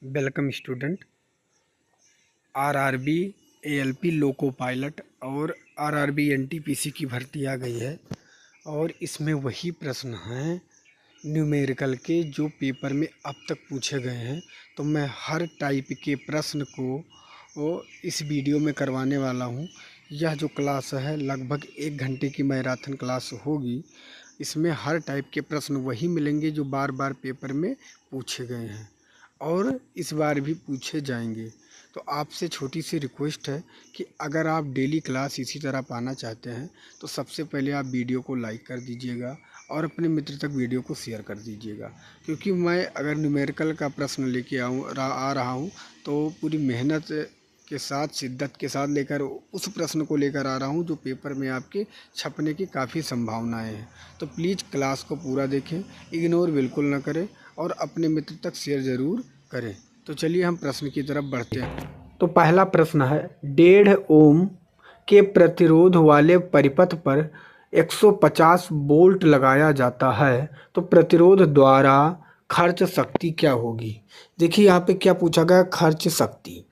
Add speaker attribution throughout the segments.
Speaker 1: Welcome student. RRB ALP loco pilot और RRB NTPC की भर्ती आ गई है और इसमें वही प्रश्न हैं न्यूमेरिकल के जो पेपर में अब तक पूछे गए हैं। तो मैं हर टाइप के प्रश्न को इस वीडियो में करवाने वाला हूं। यह जो क्लास है लगभग 1 घंटे की मैराथन क्लास होगी। इसमें हर टाइप के प्रश्न वही मिलेंगे जो बार बार पेपर में पूछे गए हैं और इस बार भी पूछे जाएंगे। तो आपसे छोटी सी रिक्वेस्ट है कि अगर आप डेली क्लास इसी तरह पाना चाहते हैं तो सबसे पहले आप वीडियो को लाइक कर दीजिएगा और अपने मित्र तक वीडियो को शेयर कर दीजिएगा, क्योंकि मैं अगर न्यूमेरिकल का प्रश्न लेके आ रहा हूँ तो पूरी मेहनत के साथ शिद्दत के साथ लेकर उस प्रश्न को लेकर आ रहा हूँ जो पेपर में आपके छपने की काफ़ी संभावनाएं हैं। तो प्लीज़ क्लास को पूरा देखें, इग्नोर बिल्कुल ना करें और अपने मित्र तक शेयर ज़रूर करें। तो चलिए हम प्रश्न की तरफ बढ़ते हैं। तो पहला प्रश्न है, 1.5 ओम के प्रतिरोध वाले परिपथ पर 150 वोल्ट लगाया जाता है तो प्रतिरोध द्वारा खर्च शक्ति क्या होगी। देखिए यहाँ पे क्या पूछा गया, खर्च शक्ति।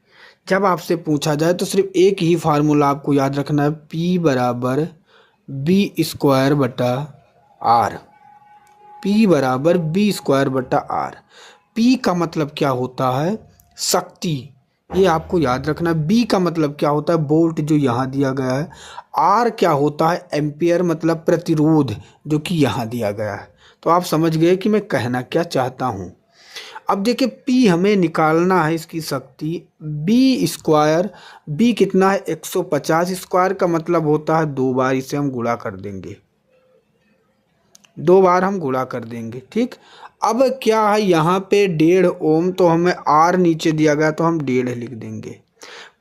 Speaker 1: जब आपसे पूछा जाए तो सिर्फ एक ही फार्मूला आपको याद रखना है, P बराबर बी स्क्वायर बटा आर। P बराबर बी स्क्वायर बटा आर। P का मतलब क्या होता है, शक्ति, ये आपको याद रखना। B का मतलब क्या होता है, वोल्ट जो यहाँ दिया गया है। R क्या होता है, एम्पियर मतलब प्रतिरोध जो कि यहाँ दिया गया है। तो आप समझ गए कि मैं कहना क्या चाहता हूँ। अब देखिए P हमें निकालना है, इसकी शक्ति B स्क्वायर। B कितना है, 150। स्क्वायर का मतलब होता है 2 बार, इसे हम गुणा कर देंगे, 2 बार हम गुणा कर देंगे। ठीक, अब क्या है यहाँ पे 1.5 ओम, तो हमें आर नीचे दिया गया तो हम 1.5 लिख देंगे।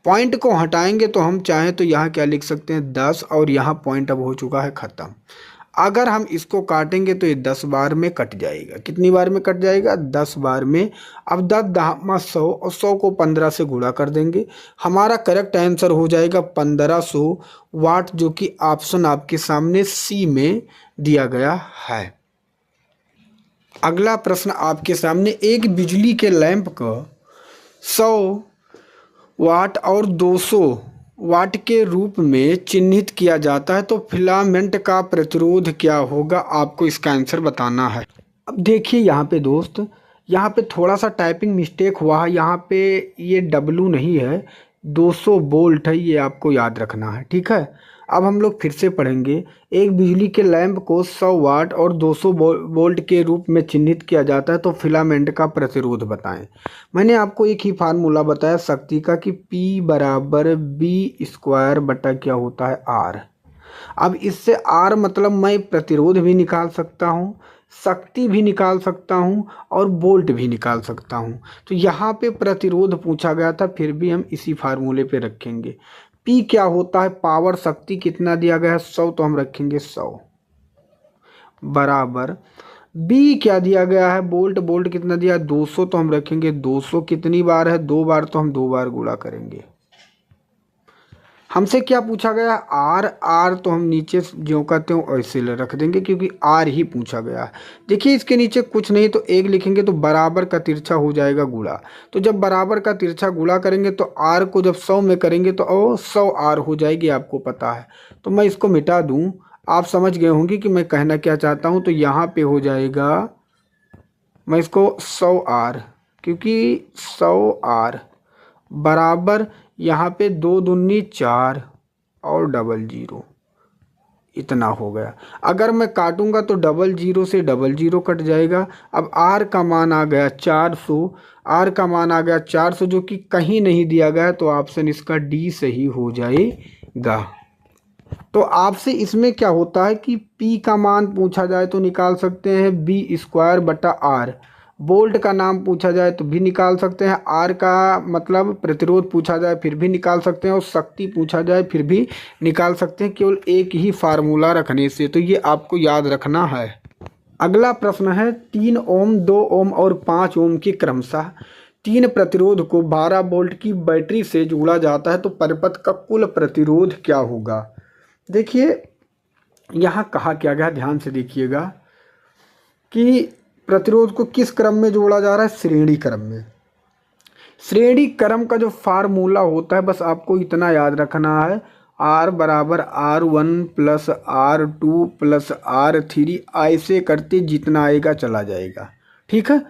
Speaker 1: पॉइंट को हटाएंगे तो हम चाहें तो यहाँ क्या लिख सकते हैं, 10, और यहाँ पॉइंट अब हो चुका है ख़त्म। अगर हम इसको काटेंगे तो ये 10 बार में कट जाएगा। कितनी बार में कट जाएगा, 10 बार में। अब 10 दहामा 100 और 100 को 15 से गुणा कर देंगे। हमारा करेक्ट आंसर हो जाएगा 1500 वाट, जो कि ऑप्शन आपके सामने सी में दिया गया है। अगला प्रश्न आपके सामने, एक बिजली के लैंप को 100 वाट और 200 वाट के रूप में चिन्हित किया जाता है तो फिलामेंट का प्रतिरोध क्या होगा, आपको इसका आंसर बताना है। अब देखिए यहाँ पे दोस्त, यहाँ पे थोड़ा सा टाइपिंग मिस्टेक हुआ है। यहाँ पे ये W नहीं है, 200 वोल्ट है, ये आपको याद रखना है। ठीक है, अब हम लोग फिर से पढ़ेंगे। एक बिजली के लैंप को 100 वाट और 200 वोल्ट के रूप में चिन्हित किया जाता है तो फिलामेंट का प्रतिरोध बताएं। मैंने आपको एक ही फार्मूला बताया शक्ति का कि P बराबर बी स्क्वायर बटा क्या होता है, R। अब इससे R मतलब मैं प्रतिरोध भी निकाल सकता हूँ, शक्ति भी निकाल सकता हूँ और वोल्ट भी निकाल सकता हूँ। तो यहाँ पे प्रतिरोध पूछा गया था, फिर भी हम इसी फार्मूले पे रखेंगे। P क्या होता है, पावर, शक्ति कितना दिया गया है, 100, तो हम रखेंगे 100 बराबर। B क्या दिया गया है, वोल्ट, वोल्ट कितना दिया है, 200, तो हम रखेंगे 200। कितनी बार है, 2 बार, तो हम 2 बार गुणा करेंगे। हमसे क्या पूछा गया, आर। आर तो हम नीचे जो कहते हो ऐसे रख देंगे क्योंकि आर ही पूछा गया है। देखिए इसके नीचे कुछ नहीं तो 1 लिखेंगे तो बराबर का तिरछा हो जाएगा गुणा। तो जब बराबर का तिरछा गुणा करेंगे तो आर को जब 100 में करेंगे तो 100 आर हो जाएगी, आपको पता है। तो मैं इसको मिटा दूँ, आप समझ गए होंगे कि मैं कहना क्या चाहता हूँ। तो यहाँ पे हो जाएगा, मैं इसको 100 आर, क्योंकि 100 आर बराबर यहाँ पे 2 दूनी 4 और 00, इतना हो गया। अगर मैं काटूंगा तो 00 से 00 कट जाएगा। अब R का मान आ गया 400, R का मान आ गया 400 जो कि कहीं नहीं दिया गया, तो ऑप्शन इसका D सही हो जाएगा। तो आपसे इसमें क्या होता है कि P का मान पूछा जाए तो निकाल सकते हैं बी स्क्वायर बटा R। वोल्ट का नाम पूछा जाए तो भी निकाल सकते हैं। आर का मतलब प्रतिरोध पूछा जाए फिर भी निकाल सकते हैं और शक्ति पूछा जाए फिर भी निकाल सकते हैं, केवल एक ही फार्मूला रखने से। तो ये आपको याद रखना है। अगला प्रश्न है, 3 ओम, 2 ओम और 5 ओम के क्रमशः 3 प्रतिरोध को 12 वोल्ट की बैटरी से जोड़ा जाता है तो परिपथ का कुल प्रतिरोध क्या होगा। देखिए यहाँ कहा क्या गया, ध्यान से देखिएगा कि प्रतिरोध को किस क्रम में जोड़ा जा रहा है, श्रेणी क्रम में। श्रेणी क्रम का जो फार्मूला होता है बस आपको इतना याद रखना है, R बराबर R1 plus R2 plus R3, ऐसे करते जितना आएगा चला जाएगा। ठीक है।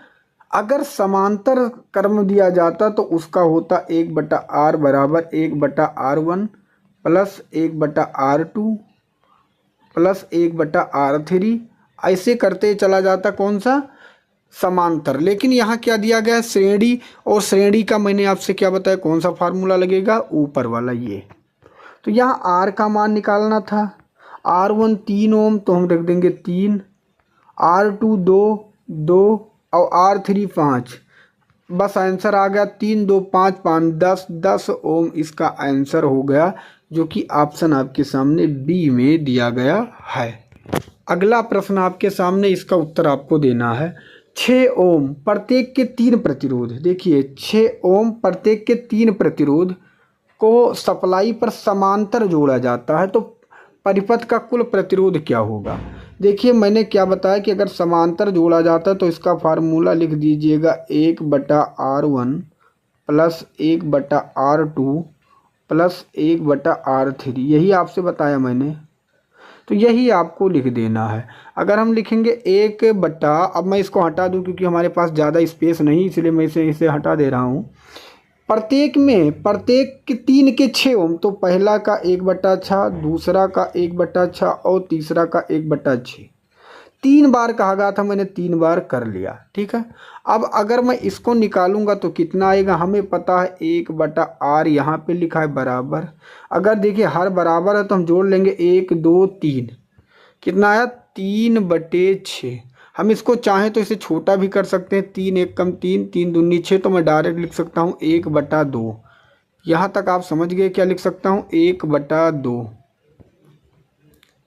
Speaker 1: अगर समांतर क्रम दिया जाता तो उसका होता 1/R बराबर 1/R1 plus 1/R2 plus 1/R3, ऐसे करते चला जाता कौन सा, समांतर। लेकिन यहाँ क्या दिया गया है, श्रेणी, और श्रेणी का मैंने आपसे क्या बताया कौन सा फार्मूला लगेगा, ऊपर वाला ये। तो यहाँ R का मान निकालना था, R1 3 ओम तो हम रख देंगे 3, R2 2 और R3 5। बस आंसर आ गया 3 2 5 5 10 ओम इसका आंसर हो गया, जो कि ऑप्शन आपके सामने बी में दिया गया है। अगला प्रश्न आपके सामने, इसका उत्तर आपको देना है। 6 ओम प्रत्येक के 3 प्रतिरोध, देखिए 6 ओम प्रत्येक के 3 प्रतिरोध को सप्लाई पर समांतर जोड़ा जाता है तो परिपथ का कुल प्रतिरोध क्या होगा। देखिए मैंने क्या बताया कि अगर समांतर जोड़ा जाता है तो इसका फार्मूला लिख दीजिएगा 1/R1 plus 1/R2 plus 1/R3, यही आपसे बताया मैंने, तो यही आपको लिख देना है। अगर हम लिखेंगे 1/, अब मैं इसको हटा दूं क्योंकि हमारे पास ज़्यादा स्पेस नहीं, इसलिए मैं इसे हटा दे रहा हूँ। प्रत्येक में, प्रत्येक के 3 के 6 ओम, तो पहला का 1/6, दूसरा का 1/6 और तीसरा का 1/6। 3 बार कहा गया था, मैंने 3 बार कर लिया। ठीक है। अब अगर मैं इसको निकालूंगा तो कितना आएगा, हमें पता है 1/R यहाँ पे लिखा है बराबर। अगर देखिए हर बराबर है तो हम जोड़ लेंगे 1 2 3, कितना आया 3/6। हम इसको चाहें तो इसे छोटा भी कर सकते हैं, 3 1 कम 3, 3 दूनी 6, तो मैं डायरेक्ट लिख सकता हूँ 1/2। यहाँ तक आप समझ गए क्या लिख सकता हूँ, 1/2।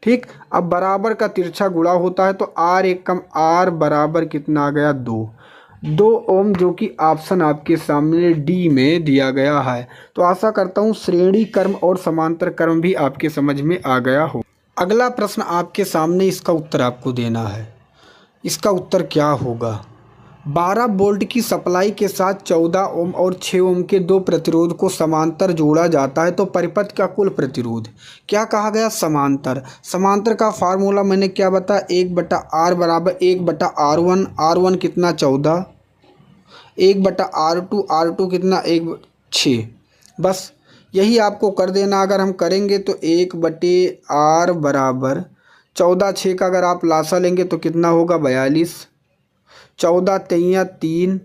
Speaker 1: ठीक। अब बराबर का तिरछा गुणा होता है तो R 1 कम R बराबर कितना आ गया 2 ओम, जो कि ऑप्शन आपके सामने डी में दिया गया है। तो आशा करता हूँ श्रेणी क्रम और समांतर क्रम भी आपके समझ में आ गया हो। अगला प्रश्न आपके सामने, इसका उत्तर आपको देना है। इसका उत्तर क्या होगा, 12 वोल्ट की सप्लाई के साथ 14 ओम और 6 ओम के 2 प्रतिरोध को समांतर जोड़ा जाता है तो परिपथ का कुल प्रतिरोध क्या कहा गया, समांतर। समांतर का फार्मूला मैंने क्या बताया, 1/R बराबर 1/R1, R1 कितना 14, 1/R2, R2 कितना 6। बस यही आपको कर देना। अगर हम करेंगे तो 1/R बराबर 14 6 का अगर आप लासा लेंगे तो कितना होगा 42, 14 3 3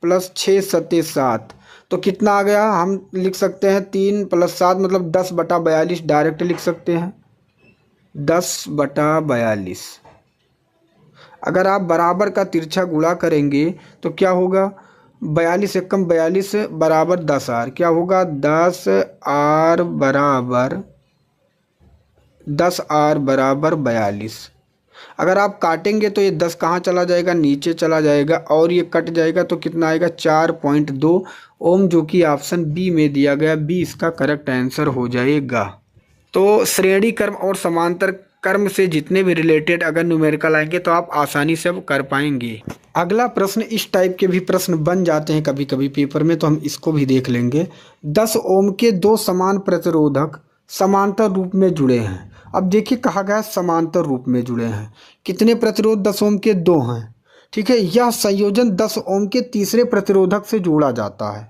Speaker 1: प्लस 6 7 7, तो कितना आ गया, हम लिख सकते हैं 3 + 7 मतलब 10/42, डायरेक्ट लिख सकते हैं 10/42। अगर आप बराबर का तिरछा गुणा करेंगे तो क्या होगा, 42 1 कम 42 बराबर 10R, क्या होगा 10R बराबर 42। अगर आप काटेंगे तो ये 10 कहाँ चला जाएगा, नीचे चला जाएगा, और ये कट जाएगा तो कितना आएगा 4.2 ओम, जो कि ऑप्शन बी में दिया गया, बी इसका करेक्ट आंसर हो जाएगा। तो श्रेणी क्रम और समांतर क्रम से जितने भी रिलेटेड अगर न्यूमेरिकल आएंगे तो आप आसानी से अब कर पाएंगे। अगला प्रश्न, इस टाइप के भी प्रश्न बन जाते हैं कभी कभी पेपर में, तो हम इसको भी देख लेंगे। 10 ओम के 2 समान प्रतिरोधक समांतर रूप में जुड़े हैं। अब देखिए कहा गया समांतर रूप में जुड़े हैं, कितने प्रतिरोध 10 ओम के 2 हैं। ठीक है। यह संयोजन 10 ओम के तीसरे प्रतिरोधक से जोड़ा जाता है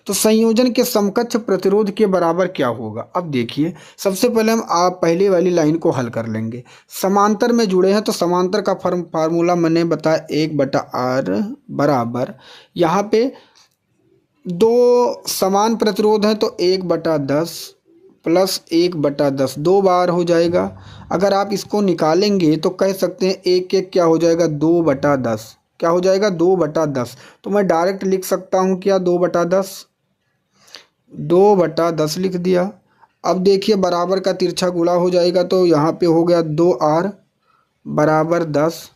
Speaker 1: तो संयोजन के समकक्ष प्रतिरोध के बराबर क्या होगा। अब देखिए सबसे पहले हम आप पहले वाली लाइन को हल कर लेंगे। समांतर में जुड़े हैं तो समांतर का फार्मूला मैंने बताया 1/R बराबर, यहाँ पे 2 समान प्रतिरोध हैं तो 1/10 प्लस 1/10, 2 बार हो जाएगा। अगर आप इसको निकालेंगे तो कह सकते हैं 1 1 क्या हो जाएगा 2/10, क्या हो जाएगा 2/10, तो मैं डायरेक्ट लिख सकता हूँ क्या 2/10 लिख दिया। अब देखिए बराबर का तिरछा गुणा हो जाएगा तो यहाँ पे हो गया 2R बराबर 10,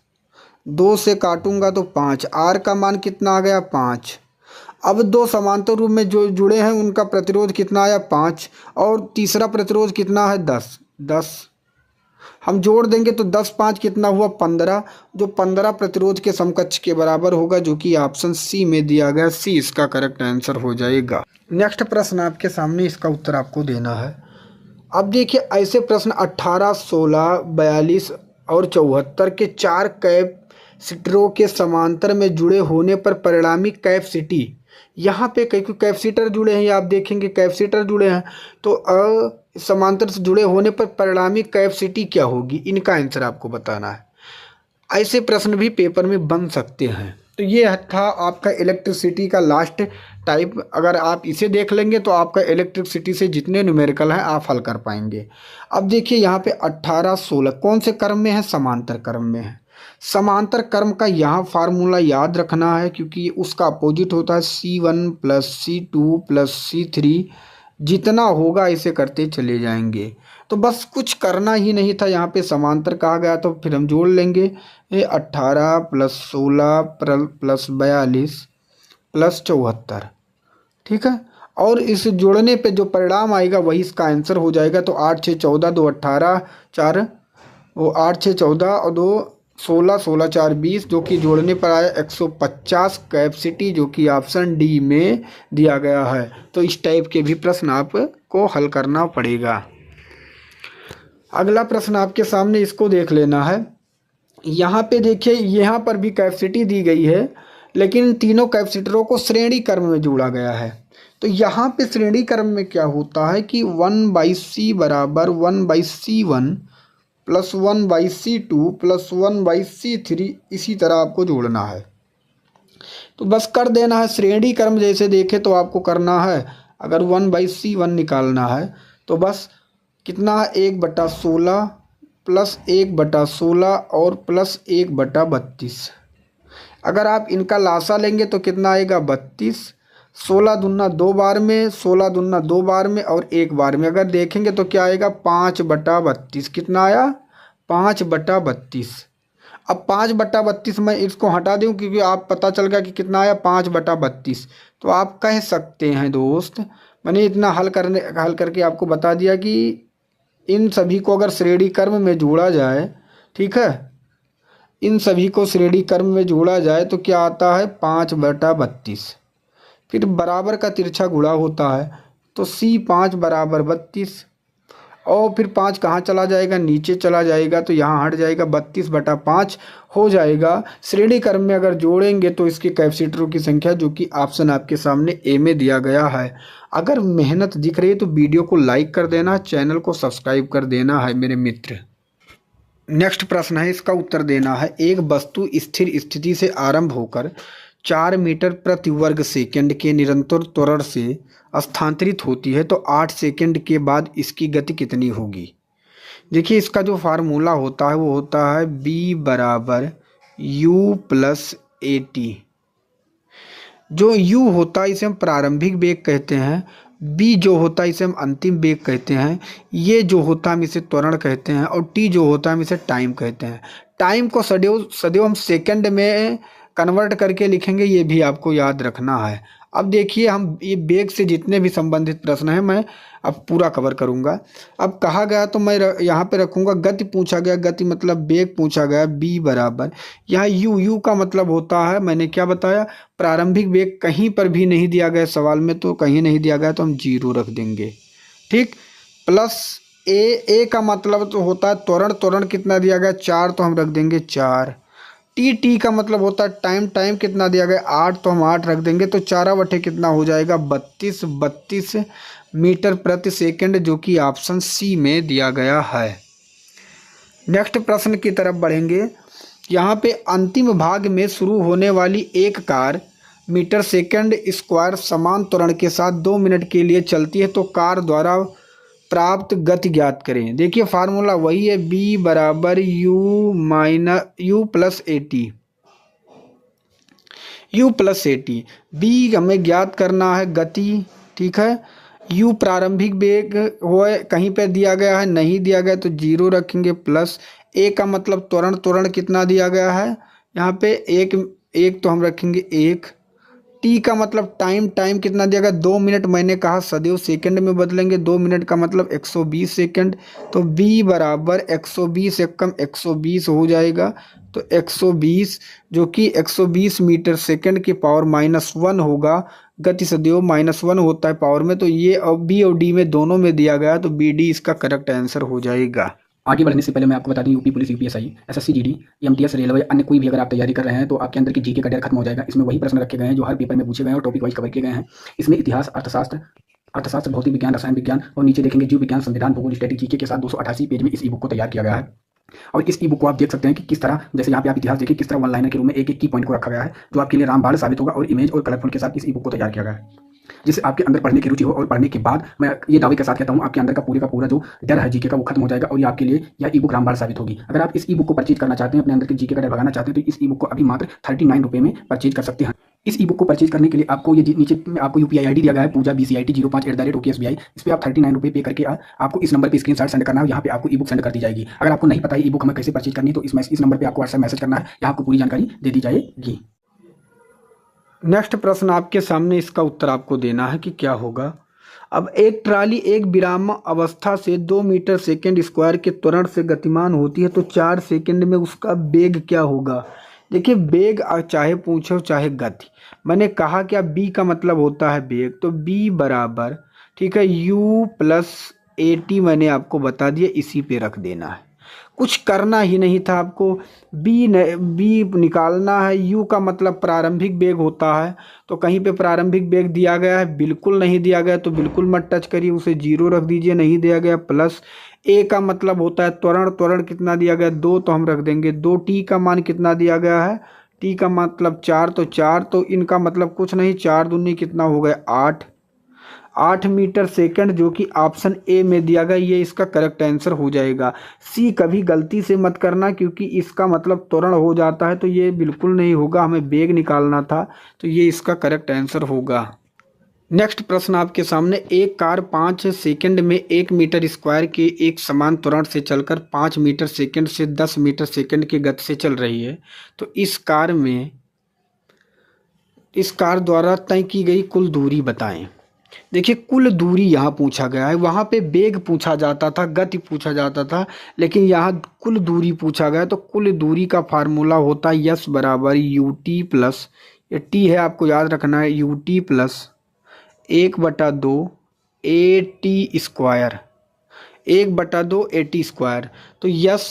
Speaker 1: 2 से काटूंगा तो 5, R का मान कितना आ गया 5। अब 2 समांतर रूप में जो जुड़े हैं उनका प्रतिरोध कितना आया 5, और तीसरा प्रतिरोध कितना है 10। हम जोड़ देंगे तो 10 5 कितना हुआ 15, जो 15 प्रतिरोध के समकक्ष के बराबर होगा, जो कि ऑप्शन सी में दिया गया। सी इसका करेक्ट आंसर हो जाएगा। नेक्स्ट प्रश्न आपके सामने, इसका उत्तर आपको देना है। अब देखिए ऐसे प्रश्न 18, 16, 42 और 74 के 4 कैपेसिटरों के समांतर में जुड़े होने पर परिणामी कैपेसिटी, यहाँ पे कई कैपेसिटर जुड़े हैं, ये आप देखेंगे कैपेसिटर जुड़े हैं, तो समांतर से जुड़े होने पर परिणामी कैपेसिटी क्या होगी, इनका आंसर आपको बताना है। ऐसे प्रश्न भी पेपर में बन सकते हैं। तो ये था आपका इलेक्ट्रिसिटी का लास्ट टाइप। अगर आप इसे देख लेंगे तो आपका इलेक्ट्रिसिटी से जितने न्यूमेरिकल हैं आप हल कर पाएंगे। अब देखिए यहाँ पे 18, 16 कौन से क्रम में है, समांतर क्रम में है। समांतर क्रम का यहाँ फार्मूला याद रखना है, क्योंकि उसका अपोजिट होता है C1 + C2 + C3, जितना होगा इसे करते चले जाएंगे। तो बस कुछ करना ही नहीं था, यहाँ पे समांतर कहा गया तो फिर हम जोड़ लेंगे। 18 + 16 + 42 + 74, ठीक है। और इस जोड़ने पे जो परिणाम आएगा वही इसका आंसर हो जाएगा। तो 8 6 14, 2 18, 4 वो 8 6 14 और 2 16, 16 4 20, जो कि जोड़ने पर आया 150 कैपेसिटी, जो कि ऑप्शन डी में दिया गया है। तो इस टाइप के भी प्रश्न आपको हल करना पड़ेगा। अगला प्रश्न आपके सामने, इसको देख लेना है। यहाँ पे देखिए यहाँ पर भी कैपेसिटी दी गई है, लेकिन तीनों कैपेसिटरों को श्रेणी क्रम में जोड़ा गया है। तो यहाँ पे श्रेणी क्रम में क्या होता है कि 1/C बराबर 1/C1 + 1/C2 + 1/C3, इसी तरह आपको जोड़ना है। तो बस कर देना है। श्रेणी क्रम जैसे देखें तो आपको करना है, अगर 1/C1 निकालना है तो बस कितना है 1/16 + 1/16 और प्लस 1/32। अगर आप इनका लासा लेंगे तो कितना आएगा 32। 16 दूना 2 बार में, 16 दूना 2 बार में और 1 बार में अगर देखेंगे तो क्या आएगा 5/32। कितना आया 5/32। अब 5/32 मैं इसको हटा दूं, क्योंकि आप पता चल गया कि कितना आया 5/32। तो आप कह सकते हैं दोस्त, मैंने इतना हल करके आपको बता दिया कि इन सभी को अगर श्रेणी क्रम में जोड़ा जाए, ठीक है, इन सभी को श्रेणी क्रम में जोड़ा जाए तो क्या आता है 5/32। फिर बराबर का तिरछा गुणा होता है, तो C 5 = 32 और फिर 5 कहाँ चला जाएगा, नीचे चला जाएगा, तो यहाँ हट जाएगा 32/5 हो जाएगा। श्रेणी क्रम में अगर जोड़ेंगे तो इसके कैपेसिटरों की संख्या, जो कि ऑप्शन आपके सामने ए में दिया गया है। अगर मेहनत दिख रही है तो वीडियो को लाइक कर देना, चैनल को सब्सक्राइब कर देना है मेरे मित्र। नेक्स्ट प्रश्न है, इसका उत्तर देना है। एक वस्तु स्थिर स्थिति से आरंभ होकर 4 मीटर प्रति वर्ग सेकंड के निरंतर त्वरण से स्थानांतरित होती है, तो 8 सेकंड के बाद इसकी गति कितनी होगी। देखिए इसका जो फार्मूला होता है वो होता है B = U + AT। जो U होता है इसे हम प्रारंभिक वेग कहते हैं, B जो होता है इसे हम अंतिम वेग कहते हैं, ये जो होता है हम इसे त्वरण कहते हैं, और T जो होता है हम इसे टाइम कहते हैं। टाइम को सदैव हम सेकंड में कन्वर्ट करके लिखेंगे, ये भी आपको याद रखना है। अब देखिए हम ये वेग से जितने भी संबंधित प्रश्न हैं मैं अब पूरा कवर करूंगा। अब कहा गया तो मैं यहाँ पे रखूंगा गति पूछा गया, गति मतलब वेग पूछा गया B बराबर, यहाँ U का मतलब होता है, मैंने क्या बताया, प्रारंभिक वेग कहीं पर भी नहीं दिया गया सवाल में, तो कहीं नहीं दिया गया तो हम 0 रख देंगे, ठीक। प्लस A का मतलब तो होता है त्वरण कितना दिया गया 4, तो हम रख देंगे 4। T का मतलब होता है टाइम कितना दिया गया 8, तो हम 8 रख देंगे। तो 4/8 कितना हो जाएगा 32 मीटर प्रति सेकंड, जो कि ऑप्शन सी में दिया गया है। नेक्स्ट प्रश्न की तरफ बढ़ेंगे। यहाँ पे अंतिम भाग में शुरू होने वाली एक कार मीटर सेकंड स्क्वायर समान त्वरण के साथ 2 मिनट के लिए चलती है, तो कार द्वारा प्राप्त गति ज्ञात करें। देखिए फार्मूला वही है, B = U + AT। U + AT, B हमें ज्ञात करना है गति, ठीक है। U प्रारंभिक वेग हो, कहीं पे दिया गया है, नहीं दिया गया तो 0 रखेंगे। प्लस A का मतलब त्वरण कितना दिया गया है यहाँ पे, एक तो हम रखेंगे 1। टी का मतलब टाइम, टाइम कितना दिया गया 2 मिनट, मैंने कहा सदैव सेकंड में बदलेंगे, 2 मिनट का मतलब 120 सेकंड। तो बी बराबर 120 एकम 120 हो जाएगा। तो 120 जो कि 120 मीटर सेकंड के पावर -1 होगा, गति सदैव -1 होता है पावर में। तो ये अब बी और डी में दोनों में दिया गया, तो बी डी इसका करेक्ट आंसर हो जाएगा।
Speaker 2: आगे बढ़ने से पहले मैं आपको बता दूं, UP police, UPSI, SSC GD, MTS, railway, अन्य कोई भी अगर आप तैयारी कर रहे हैं तो आपके अंदर की जीके का डर खत्म हो जाएगा। इसमें वही प्रश्न रखे गए हैं जो हर पेपर में पूछे गए हैं और टॉपिक वाइज कवर किए गए हैं। इसमें इतिहास, अर्थशास्त्र, भौतिक विज्ञान, रसायन विज्ञान और नीचे देखेंगे जीव विज्ञान, संविधान, भूगोल, स्टैटिक जीके के साथ 288 पेज में इस ई बुक को तैयार किया गया है। और इस ई बुक को आप देख सकते हैं कि किस तरह, जैसे यहाँ पे आप इतिहास देखिए, किस तरह वन लाइनर के रूप में एक एक की पॉइंट को रखा गया है जो आपके लिए रामबाण साबित होगा, और इमेज और कलरफुल के साथ इस ई बुक को तैयार किया गया है जिससे आपके अंदर पढ़ने की रुचि हो। और पढ़ने के बाद मैं ये दावे के साथ कहता हूँ, आपके अंदर का पूरा जो डर है जीके का वो खत्म हो जाएगा और ये आपके लिए यह ई बुक रामबाण साबित होगी। अगर आप इस ई बुक को परचेज करना चाहते हैं, अपने अंदर के जीके का डर भगाना चाहते हैं, तो इस ई बुक को अभी मात्र 39 रुपये में परचेज कर सकते हैं। इस ई बुक को परचेज करने के लिए आपको ये नीचे में आपको यूपीआई आईडी दिया गया है, पूजा BCIT 05@OKSBI। इस पर आप 39 रुपये पे करके आपको इस नंबर पे स्क्रीनशॉट सेंड करना है, यहाँ पे आपको ई बुक सेंड कर दी जाएगी। अगर आपको नहीं पता है ई बुक हमें कैसे परचेज करनी है, तो इस नंबर पर आपको व्हाट्सएप मैसेज करना है, यहाँ आपको पूरी जानकारी दे दी जाएगी।
Speaker 1: नेक्स्ट प्रश्न आपके सामने, इसका उत्तर आपको देना है कि क्या होगा। अब एक ट्राली एक विराम अवस्था से 2 मीटर सेकंड स्क्वायर के त्वरण से गतिमान होती है, तो 4 सेकंड में उसका वेग क्या होगा। देखिए वेग चाहे पूछो चाहे गति, मैंने कहा क्या बी का मतलब होता है वेग, तो बी बराबर ठीक है u प्लस AT, मैंने आपको बता दिया, इसी पे रख देना है, कुछ करना ही नहीं था आपको। बी निकालना है। यू का मतलब प्रारंभिक वेग होता है, तो कहीं पे प्रारंभिक वेग दिया गया है, बिल्कुल नहीं दिया गया तो बिल्कुल मत टच करिए, उसे 0 रख दीजिए, नहीं दिया गया। प्लस ए का मतलब होता है त्वरण, त्वरण कितना दिया गया 2, तो हम रख देंगे 2। टी का मान कितना दिया गया है, टी का मतलब 4, तो 4, तो इनका मतलब कुछ नहीं, 4 दूनी कितना हो गया 8 मीटर सेकंड, जो कि ऑप्शन ए में दिया गया, ये इसका करेक्ट आंसर हो जाएगा। सी कभी गलती से मत करना, क्योंकि इसका मतलब त्वरण हो जाता है, तो ये बिल्कुल नहीं होगा, हमें वेग निकालना था, तो ये इसका करेक्ट आंसर होगा। नेक्स्ट प्रश्न आपके सामने, एक कार 5 सेकंड में 1 मीटर स्क्वायर के एक समान त्वरण से चलकर 5 मीटर सेकंड से 10 मीटर सेकंड की गति से चल रही है, तो इस कार द्वारा तय की गई कुल दूरी बताएं। देखिए कुल दूरी यहाँ पूछा गया है, वहाँ पे वेग पूछा जाता था, गति पूछा जाता था, लेकिन यहाँ कुल दूरी पूछा गया। तो कुल दूरी का फार्मूला होता है यस बराबर UT प्लस, ये टी है आपको याद रखना है, UT plus 1/2 AT square, 1/2 AT square. तो यस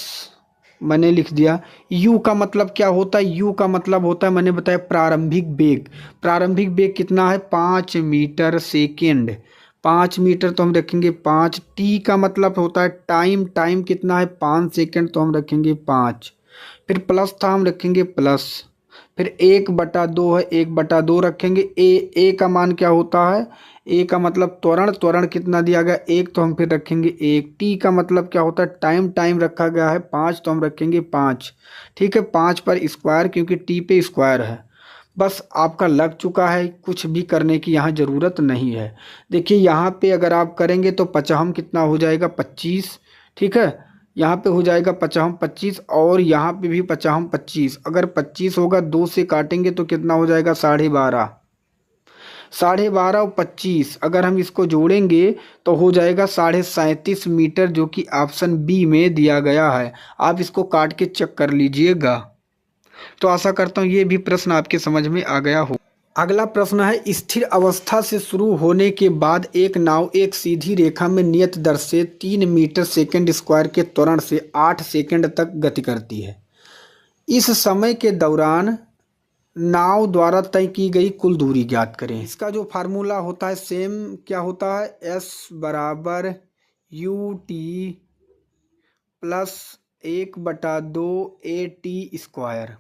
Speaker 1: मैंने लिख दिया। यू का मतलब क्या होता है, यू का मतलब होता है, मैंने बताया प्रारंभिक वेग। प्रारंभिक वेग कितना है 5 मीटर सेकेंड, 5 मीटर तो हम रखेंगे 5। टी का मतलब होता है टाइम, टाइम कितना है 5 सेकेंड, तो हम रखेंगे 5। फिर प्लस था, हम रखेंगे प्लस। फिर 1/2 है, 1/2 रखेंगे। ए का मान क्या होता है, ए का मतलब त्वरण, त्वरण कितना दिया गया 1, तो हम फिर रखेंगे 1। टी का मतलब क्या होता है टाइम, टाइम रखा गया है 5, तो हम रखेंगे 5। ठीक है, 5 पर स्क्वायर, क्योंकि टी पे स्क्वायर है। बस आपका लग चुका है, कुछ भी करने की यहाँ ज़रूरत नहीं है। देखिए यहाँ पे अगर आप करेंगे तो 50 कितना हो जाएगा 25, ठीक है, यहाँ पे हो जाएगा 50 25, और यहाँ पे भी 50 25। अगर 25 होगा 2 से काटेंगे तो कितना हो जाएगा 12.5, 12.5 और 25 अगर हम इसको जोड़ेंगे तो हो जाएगा 37.5 मीटर, जो कि ऑप्शन बी में दिया गया है। आप इसको काट के चेक कर लीजिएगा। तो आशा करता हूँ ये भी प्रश्न आपके समझ में आ गया हो। अगला प्रश्न है, स्थिर अवस्था से शुरू होने के बाद एक नाव एक सीधी रेखा में नियत दर से 3 मीटर सेकंड स्क्वायर के त्वरण से 8 सेकंड तक गति करती है। इस समय के दौरान नाव द्वारा तय की गई कुल दूरी ज्ञात करें। इसका जो फार्मूला होता है सेम क्या होता है, S बराबर UT प्लस 1/2 AT स्क्वायर।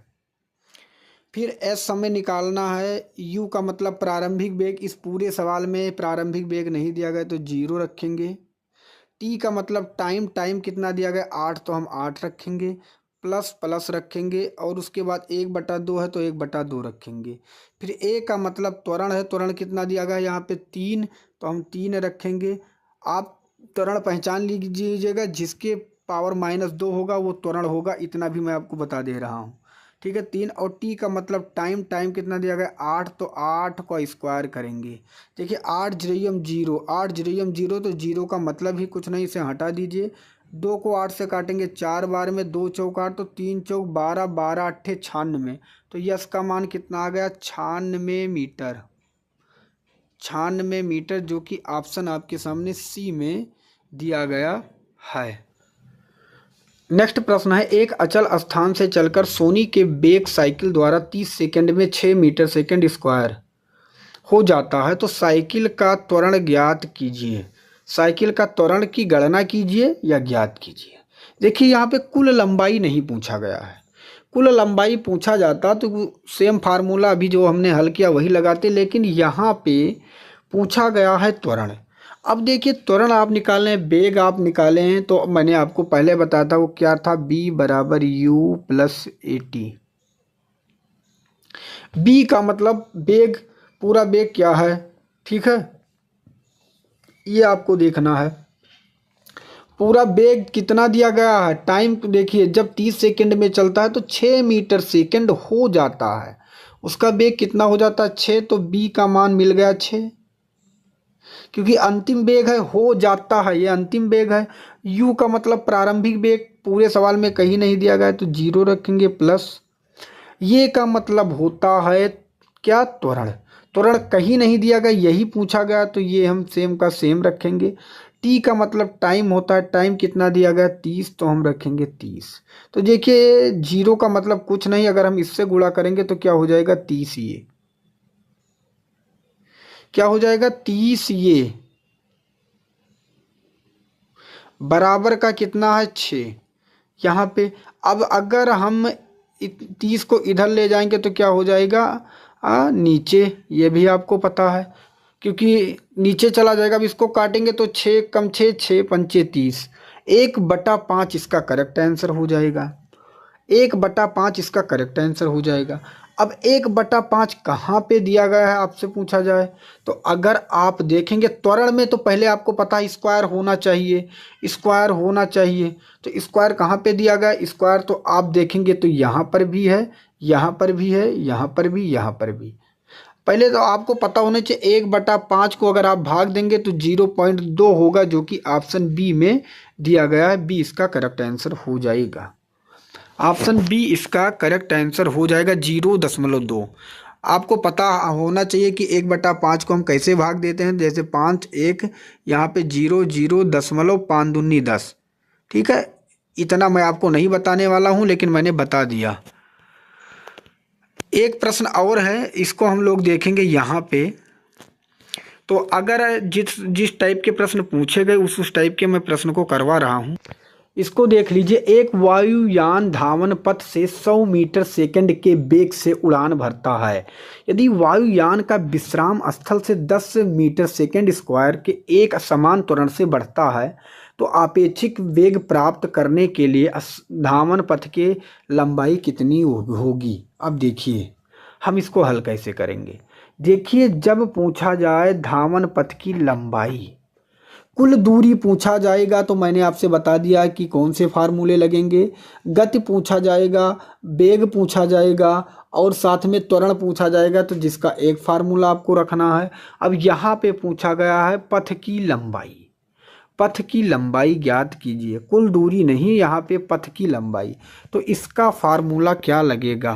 Speaker 1: फिर एस हमें निकालना है। यू का मतलब प्रारंभिक वेग, इस पूरे सवाल में प्रारंभिक वेग नहीं दिया गया तो 0 रखेंगे। टी का मतलब टाइम, टाइम कितना दिया गया 8, तो हम 8 रखेंगे। प्लस प्लस रखेंगे, और उसके बाद 1/2 है तो 1/2 रखेंगे। फिर ए का मतलब त्वरण है, त्वरण कितना दिया गया यहाँ पे 3, तो हम 3 रखेंगे। आप त्वरण पहचान लीजिएगा, जिसके पावर -2 होगा वो त्वरण होगा, इतना भी मैं आपको बता दे रहा हूँ। ठीक है 3 और टी का मतलब टाइम, टाइम कितना दिया गया 8, तो 8 को स्क्वायर करेंगे। देखिए 8 जीरो 0, 8 जीरो 0, तो जीरो का मतलब ही कुछ नहीं, इसे हटा दीजिए। 2 को 8 से काटेंगे 4 बार में, 2 चौक 8, तो 3 चौक 12, 12 अट्ठे 96, तो यस का मान कितना आ गया 96 मीटर। 96 मीटर, जो कि ऑप्शन आपके सामने सी में दिया गया है। नेक्स्ट प्रश्न है, एक अचल स्थान से चलकर सोनी के बेग साइकिल द्वारा 30 सेकंड में 6 मीटर सेकंड स्क्वायर हो जाता है, तो साइकिल का त्वरण ज्ञात कीजिए। साइकिल का त्वरण की गणना कीजिए या ज्ञात कीजिए। देखिए यहाँ पे कुल लंबाई नहीं पूछा गया है। कुल लंबाई पूछा जाता तो सेम फार्मूला अभी जो हमने हल किया वही लगाते, लेकिन यहाँ पे पूछा गया है त्वरण। अब देखिए त्वरण आप निकाले हैं, बेग आप निकाले हैं, तो मैंने आपको पहले बताया था वो क्या था, b बराबर u प्लस AT। b का मतलब बेग, पूरा बेग क्या है, ठीक है, ये आपको देखना है। पूरा बेग कितना दिया गया है, टाइम देखिए जब 30 सेकंड में चलता है तो 6 मीटर सेकंड हो जाता है, उसका बेग कितना हो जाता है 6, तो b का मान मिल गया 6, क्योंकि अंतिम बेग है, हो जाता है ये अंतिम बेग है। u का मतलब प्रारंभिक बेग, पूरे सवाल में कहीं नहीं दिया गया है तो 0 रखेंगे, प्लस ये का मतलब होता है क्या, त्वरण। त्वरण कहीं नहीं दिया गया, यही पूछा गया, तो ये हम सेम का सेम रखेंगे। टी का मतलब टाइम होता है, टाइम कितना दिया गया 30, तो हम रखेंगे 30। तो देखिए 0 का मतलब कुछ नहीं, अगर हम इससे गुणा करेंगे तो क्या हो जाएगा 30, ये क्या हो जाएगा 30, ये बराबर का कितना है 6 यहाँ पे। अब अगर हम 30 को इधर ले जाएंगे तो क्या हो जाएगा नीचे, ये भी आपको पता है, क्योंकि नीचे चला जाएगा। अब इसको काटेंगे तो 6 कम 6, 6 पंचे 30, 1/5 इसका करेक्ट आंसर हो जाएगा। 1/5 इसका करेक्ट आंसर हो जाएगा। अब 1/5 कहाँ पे दिया गया है आपसे पूछा जाए, तो अगर आप देखेंगे त्वरण में तो पहले आपको पता है स्क्वायर होना चाहिए, स्क्वायर होना चाहिए, तो स्क्वायर कहाँ पे दिया गया स्क्वायर, तो आप देखेंगे तो यहाँ पर भी है, यहाँ पर भी है, यहाँ पर भी, यहाँ पर भी। पहले तो आपको पता होना चाहिए 1/5 को अगर आप भाग देंगे तो 0.2 होगा, जो कि ऑप्शन बी में दिया गया है। बी इसका करेक्ट आंसर हो जाएगा। ऑप्शन बी इसका करेक्ट आंसर हो जाएगा 0.2। आपको पता होना चाहिए कि 1/5 को हम कैसे भाग देते हैं, जैसे 5 1, यहाँ पे 0 0 दशमलव 5 दूनी 10, ठीक है। इतना मैं आपको नहीं बताने वाला हूँ, लेकिन मैंने बता दिया। एक प्रश्न और है, इसको हम लोग देखेंगे यहाँ पे। तो अगर जिस टाइप के प्रश्न पूछे गए उस टाइप के मैं प्रश्न को करवा रहा हूँ। इसको देख लीजिए, एक वायुयान धावन पथ से 100 मीटर सेकंड के वेग से उड़ान भरता है। यदि वायुयान का विश्राम स्थल से 10 मीटर सेकंड स्क्वायर के एक समान त्वरण से बढ़ता है, तो आपेक्षिक वेग प्राप्त करने के लिए धावन पथ की लंबाई कितनी होगी। अब देखिए हम इसको हल कैसे करेंगे। देखिए जब पूछा जाए धावन पथ की लंबाई, कुल दूरी पूछा जाएगा तो मैंने आपसे बता दिया कि कौन से फार्मूले लगेंगे। गति पूछा जाएगा, वेग पूछा जाएगा और साथ में त्वरण पूछा जाएगा, तो जिसका एक फार्मूला आपको रखना है। अब यहाँ पे पूछा गया है पथ की लंबाई। पथ की लंबाई ज्ञात कीजिए, कुल दूरी नहीं, यहाँ पे पथ की लंबाई। तो इसका फार्मूला क्या लगेगा,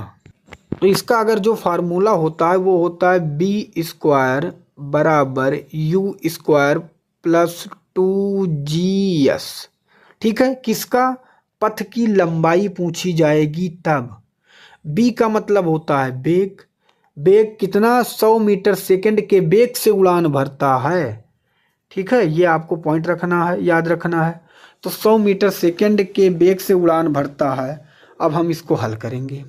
Speaker 1: तो इसका अगर जो फार्मूला होता है वो होता है b² बराबर u² प्लस 2gs, ठीक है। किसका, पथ की लंबाई पूछी जाएगी तब। b का मतलब होता है बेग, बेग कितना 100 मीटर सेकंड के बेग से उड़ान भरता है, ठीक है। ये आपको पॉइंट रखना है, याद रखना है। तो 100 मीटर सेकंड के बेग से उड़ान भरता है। अब हम इसको हल करेंगे।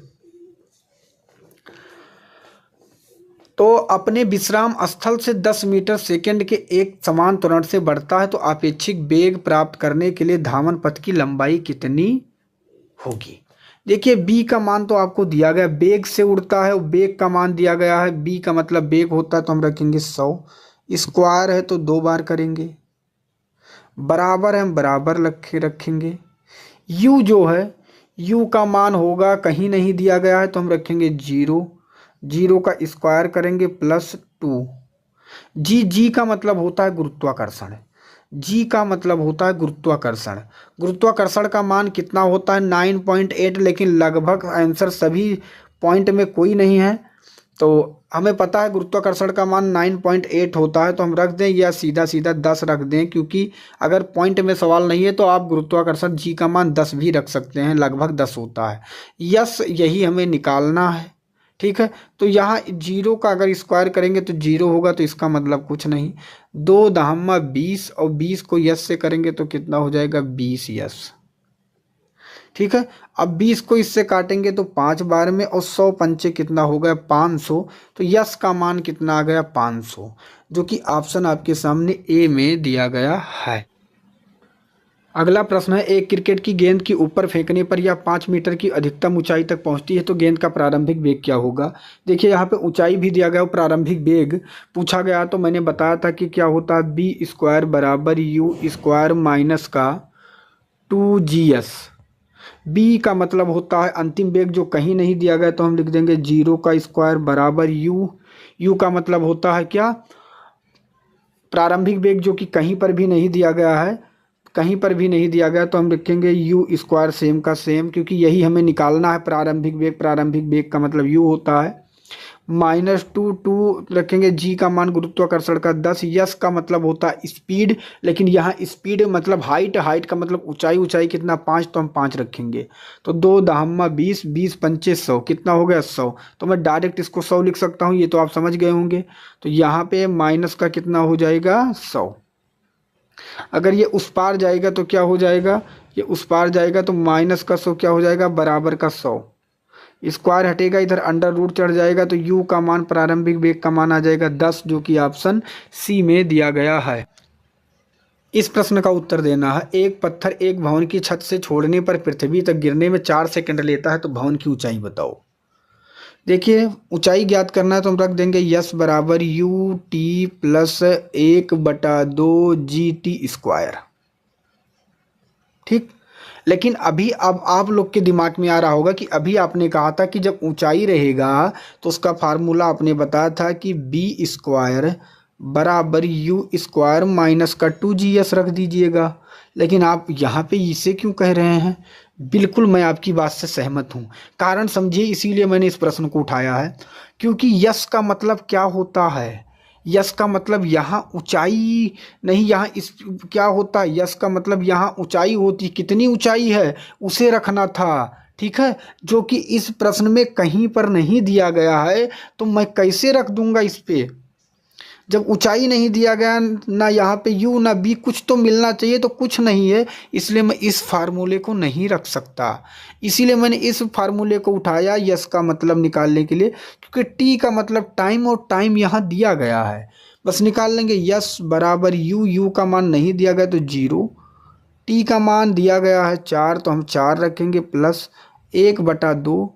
Speaker 1: तो अपने विश्राम स्थल से 10 मीटर सेकंड के एक समान त्वरण से बढ़ता है, तो आपेक्षिक वेग प्राप्त करने के लिए धावन पथ की लंबाई कितनी होगी। देखिए b का मान तो आपको दिया गया, बेग से उड़ता है और बेग का मान दिया गया है। b का मतलब बेग होता है, तो हम रखेंगे 100, स्क्वायर है तो 2 बार करेंगे, बराबर है हम बराबर रखेंगे। u जो है u का मान होगा, कहीं नहीं दिया गया है तो हम रखेंगे 0, 0 का स्क्वायर करेंगे प्लस 2। जी का मतलब होता है गुरुत्वाकर्षण, जी का मतलब होता है गुरुत्वाकर्षण। गुरुत्वाकर्षण का मान कितना होता है 9.8, लेकिन लगभग आंसर सभी पॉइंट में कोई नहीं है, तो हमें पता है गुरुत्वाकर्षण का मान 9.8 होता है, तो हम रख दें या सीधा सीधा 10 रख दें, क्योंकि अगर पॉइंट में सवाल नहीं है तो आप गुरुत्वाकर्षण जी का मान 10 भी रख सकते हैं, लगभग 10 होता है। यस, यही हमें निकालना है। ठीक है, तो यहाँ 0 का अगर स्क्वायर करेंगे तो 0 होगा, तो इसका मतलब कुछ नहीं। 2 दहम्मा 20 और 20 को यस से करेंगे तो कितना हो जाएगा 20 यस। ठीक है, अब 20 को इससे काटेंगे तो 5 बार में, और 100 पंचे कितना हो गया 500, तो यस का मान कितना आ गया 500, जो कि ऑप्शन आपके सामने ए में दिया गया है। अगला प्रश्न है, एक क्रिकेट की गेंद की ऊपर फेंकने पर यह 5 मीटर की अधिकतम ऊंचाई तक पहुंचती है, तो गेंद का प्रारंभिक वेग क्या होगा। देखिए यहाँ पे ऊंचाई भी दिया गया, प्रारंभिक वेग पूछा गया, तो मैंने बताया था कि क्या होता है बी स्क्वायर बराबर यू स्क्वायर माइनस का 2GS। बी का मतलब होता है अंतिम वेग जो कहीं नहीं दिया गया, तो हम लिख देंगे 0 का स्क्वायर बराबर यू। यू का मतलब होता है क्या, प्रारंभिक वेग जो कि कहीं पर भी नहीं दिया गया है, कहीं पर भी नहीं दिया गया, तो हम लिखेंगे यू स्क्वायर सेम का सेम, क्योंकि यही हमें निकालना है प्रारंभिक वेग। प्रारंभिक वेग का मतलब यू होता है, माइनस 2 रखेंगे। जी का मान गुरुत्वाकर्षण का 10। यस का मतलब होता है स्पीड, लेकिन यहाँ स्पीड मतलब हाइट, हाइट का मतलब ऊंचाई, ऊंचाई कितना 5, तो हम 5 रखेंगे। तो 2 दहम्मा 20, 20 पंचे 100, कितना हो गया 100, तो मैं डायरेक्ट इसको 100 लिख सकता हूँ, ये तो आप समझ गए होंगे। तो यहाँ पे माइनस का कितना हो जाएगा 100। अगर ये उस पार जाएगा तो क्या हो जाएगा, ये उस पार जाएगा तो माइनस का 100 क्या हो जाएगा बराबर का 100। स्क्वायर हटेगा, इधर अंडर रूट चढ़ जाएगा, तो यू का मान प्रारंभिक वेग का मान आ जाएगा 10, जो कि ऑप्शन सी में दिया गया है। इस प्रश्न का उत्तर देना है, एक पत्थर एक भवन की छत से छोड़ने पर पृथ्वी तक गिरने में 4 सेकंड लेता है, तो भवन की ऊंचाई बताओ। देखिए ऊंचाई ज्ञात करना है तो हम रख देंगे यस बराबर U T plus 1/2 GT square. ठीक, लेकिन अभी अब आप लोग के दिमाग में आ रहा होगा कि अभी आपने कहा था कि जब ऊंचाई रहेगा तो उसका फार्मूला आपने बताया था कि बी स्क्वायर बराबर यू स्क्वायर माइनस का 2GS रख दीजिएगा, लेकिन आप यहाँ पे इसे क्यों कह रहे हैं। बिल्कुल मैं आपकी बात से सहमत हूँ, कारण समझिए, इसीलिए मैंने इस प्रश्न को उठाया है, क्योंकि यस का मतलब क्या होता है, यस का मतलब यहाँ ऊंचाई नहीं, यहाँ इस क्या होता है, यस का मतलब यहाँ ऊंचाई होती, कितनी ऊंचाई है उसे रखना था। ठीक है, जो कि इस प्रश्न में कहीं पर नहीं दिया गया है, तो मैं कैसे रख दूंगा इस पे, जब ऊंचाई नहीं दिया गया, ना यहाँ पे यू ना बी, कुछ तो मिलना चाहिए, तो कुछ नहीं है, इसलिए मैं इस फार्मूले को नहीं रख सकता। इसीलिए मैंने इस फार्मूले को उठाया यस का मतलब निकालने के लिए, क्योंकि टी का मतलब टाइम, और टाइम यहाँ दिया गया है, बस निकाल लेंगे। यस बराबर यू, यू का मान नहीं दिया गया तो 0, टी का मान दिया गया है 4, तो हम 4 रखेंगे प्लस 1/2।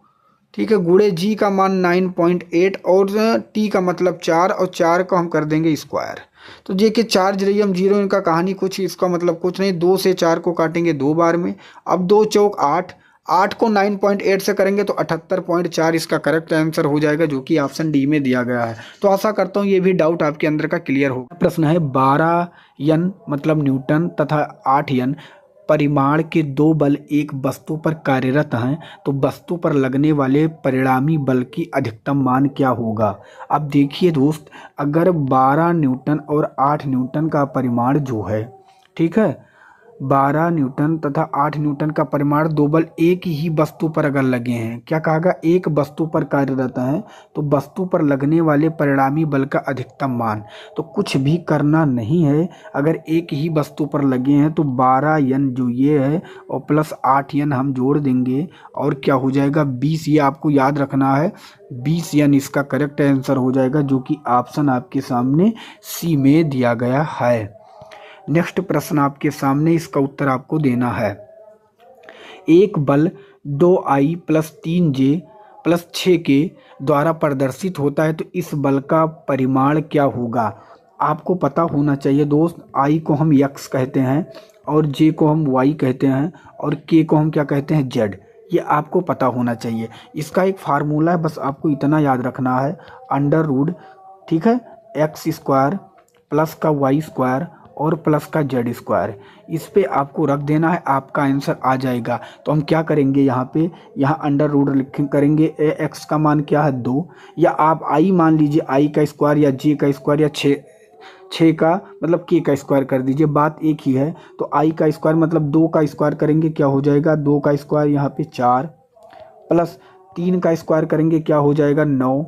Speaker 1: ठीक है, गुणे जी का मान 9.8 और टी का मतलब 4, और 4 को हम कर देंगे स्क्वायर, तो जे के 4 जरिए हम 0, इनका कहानी कुछ, इसका मतलब कुछ नहीं। 2 से 4 को काटेंगे 2 बार में, अब 2 चौक 8, 8 को 9.8 से करेंगे तो 78.4 इसका करेक्ट आंसर हो जाएगा, जो कि ऑप्शन डी में दिया गया है। तो आशा करता हूँ ये भी डाउट आपके अंदर का क्लियर होगा। प्रश्न है 12 N मतलब न्यूटन तथा 8 N परिमाण के 2 बल एक वस्तु पर कार्यरत हैं, तो वस्तु पर लगने वाले परिणामी बल की अधिकतम मान क्या होगा। अब देखिए दोस्त, अगर 12 न्यूटन और 8 न्यूटन का परिमाण जो है, ठीक है, 12 न्यूटन तथा 8 न्यूटन का परिमाण, 2 बल एक ही वस्तु पर अगर लगे हैं, क्या कहा गया, एक वस्तु पर कार्यरत है, तो वस्तु पर लगने वाले परिणामी बल का अधिकतम मान, तो कुछ भी करना नहीं है, अगर एक ही वस्तु पर लगे हैं तो 12N जो ये है और प्लस 8N हम जोड़ देंगे, और क्या हो जाएगा 20, ये आपको याद रखना है, 20N इसका करेक्ट आंसर हो जाएगा, जो कि ऑप्शन आपके सामने सी में दिया गया है। नेक्स्ट प्रश्न आपके सामने, इसका उत्तर आपको देना है। एक बल 2I + 3J + 6K द्वारा प्रदर्शित होता है, तो इस बल का परिमाण क्या होगा। आपको पता होना चाहिए दोस्त, I को हम X कहते हैं और J को हम Y कहते हैं और K को हम क्या कहते हैं Z।
Speaker 2: ये आपको पता होना चाहिए। इसका एक फार्मूला है, बस आपको इतना याद रखना है, अंडर रूट, ठीक है, एक्स स्क्वायर प्लस का वाई स्क्वायर और प्लस का जेड स्क्वायर, इस पे आपको रख देना है, आपका आंसर आ जाएगा। तो हम क्या करेंगे यहाँ पे, यहाँ अंडर रूट करेंगे, एक्स का मान क्या है 2, या आप आई मान लीजिए, आई का स्क्वायर या जे का स्क्वायर या छः का मतलब के का स्क्वायर कर दीजिए, बात एक ही है। तो आई का स्क्वायर मतलब 2 का स्क्वायर करेंगे क्या हो जाएगा, 2 का स्क्वायर यहाँ पे 4, प्लस 3 का स्क्वायर करेंगे क्या हो जाएगा 9,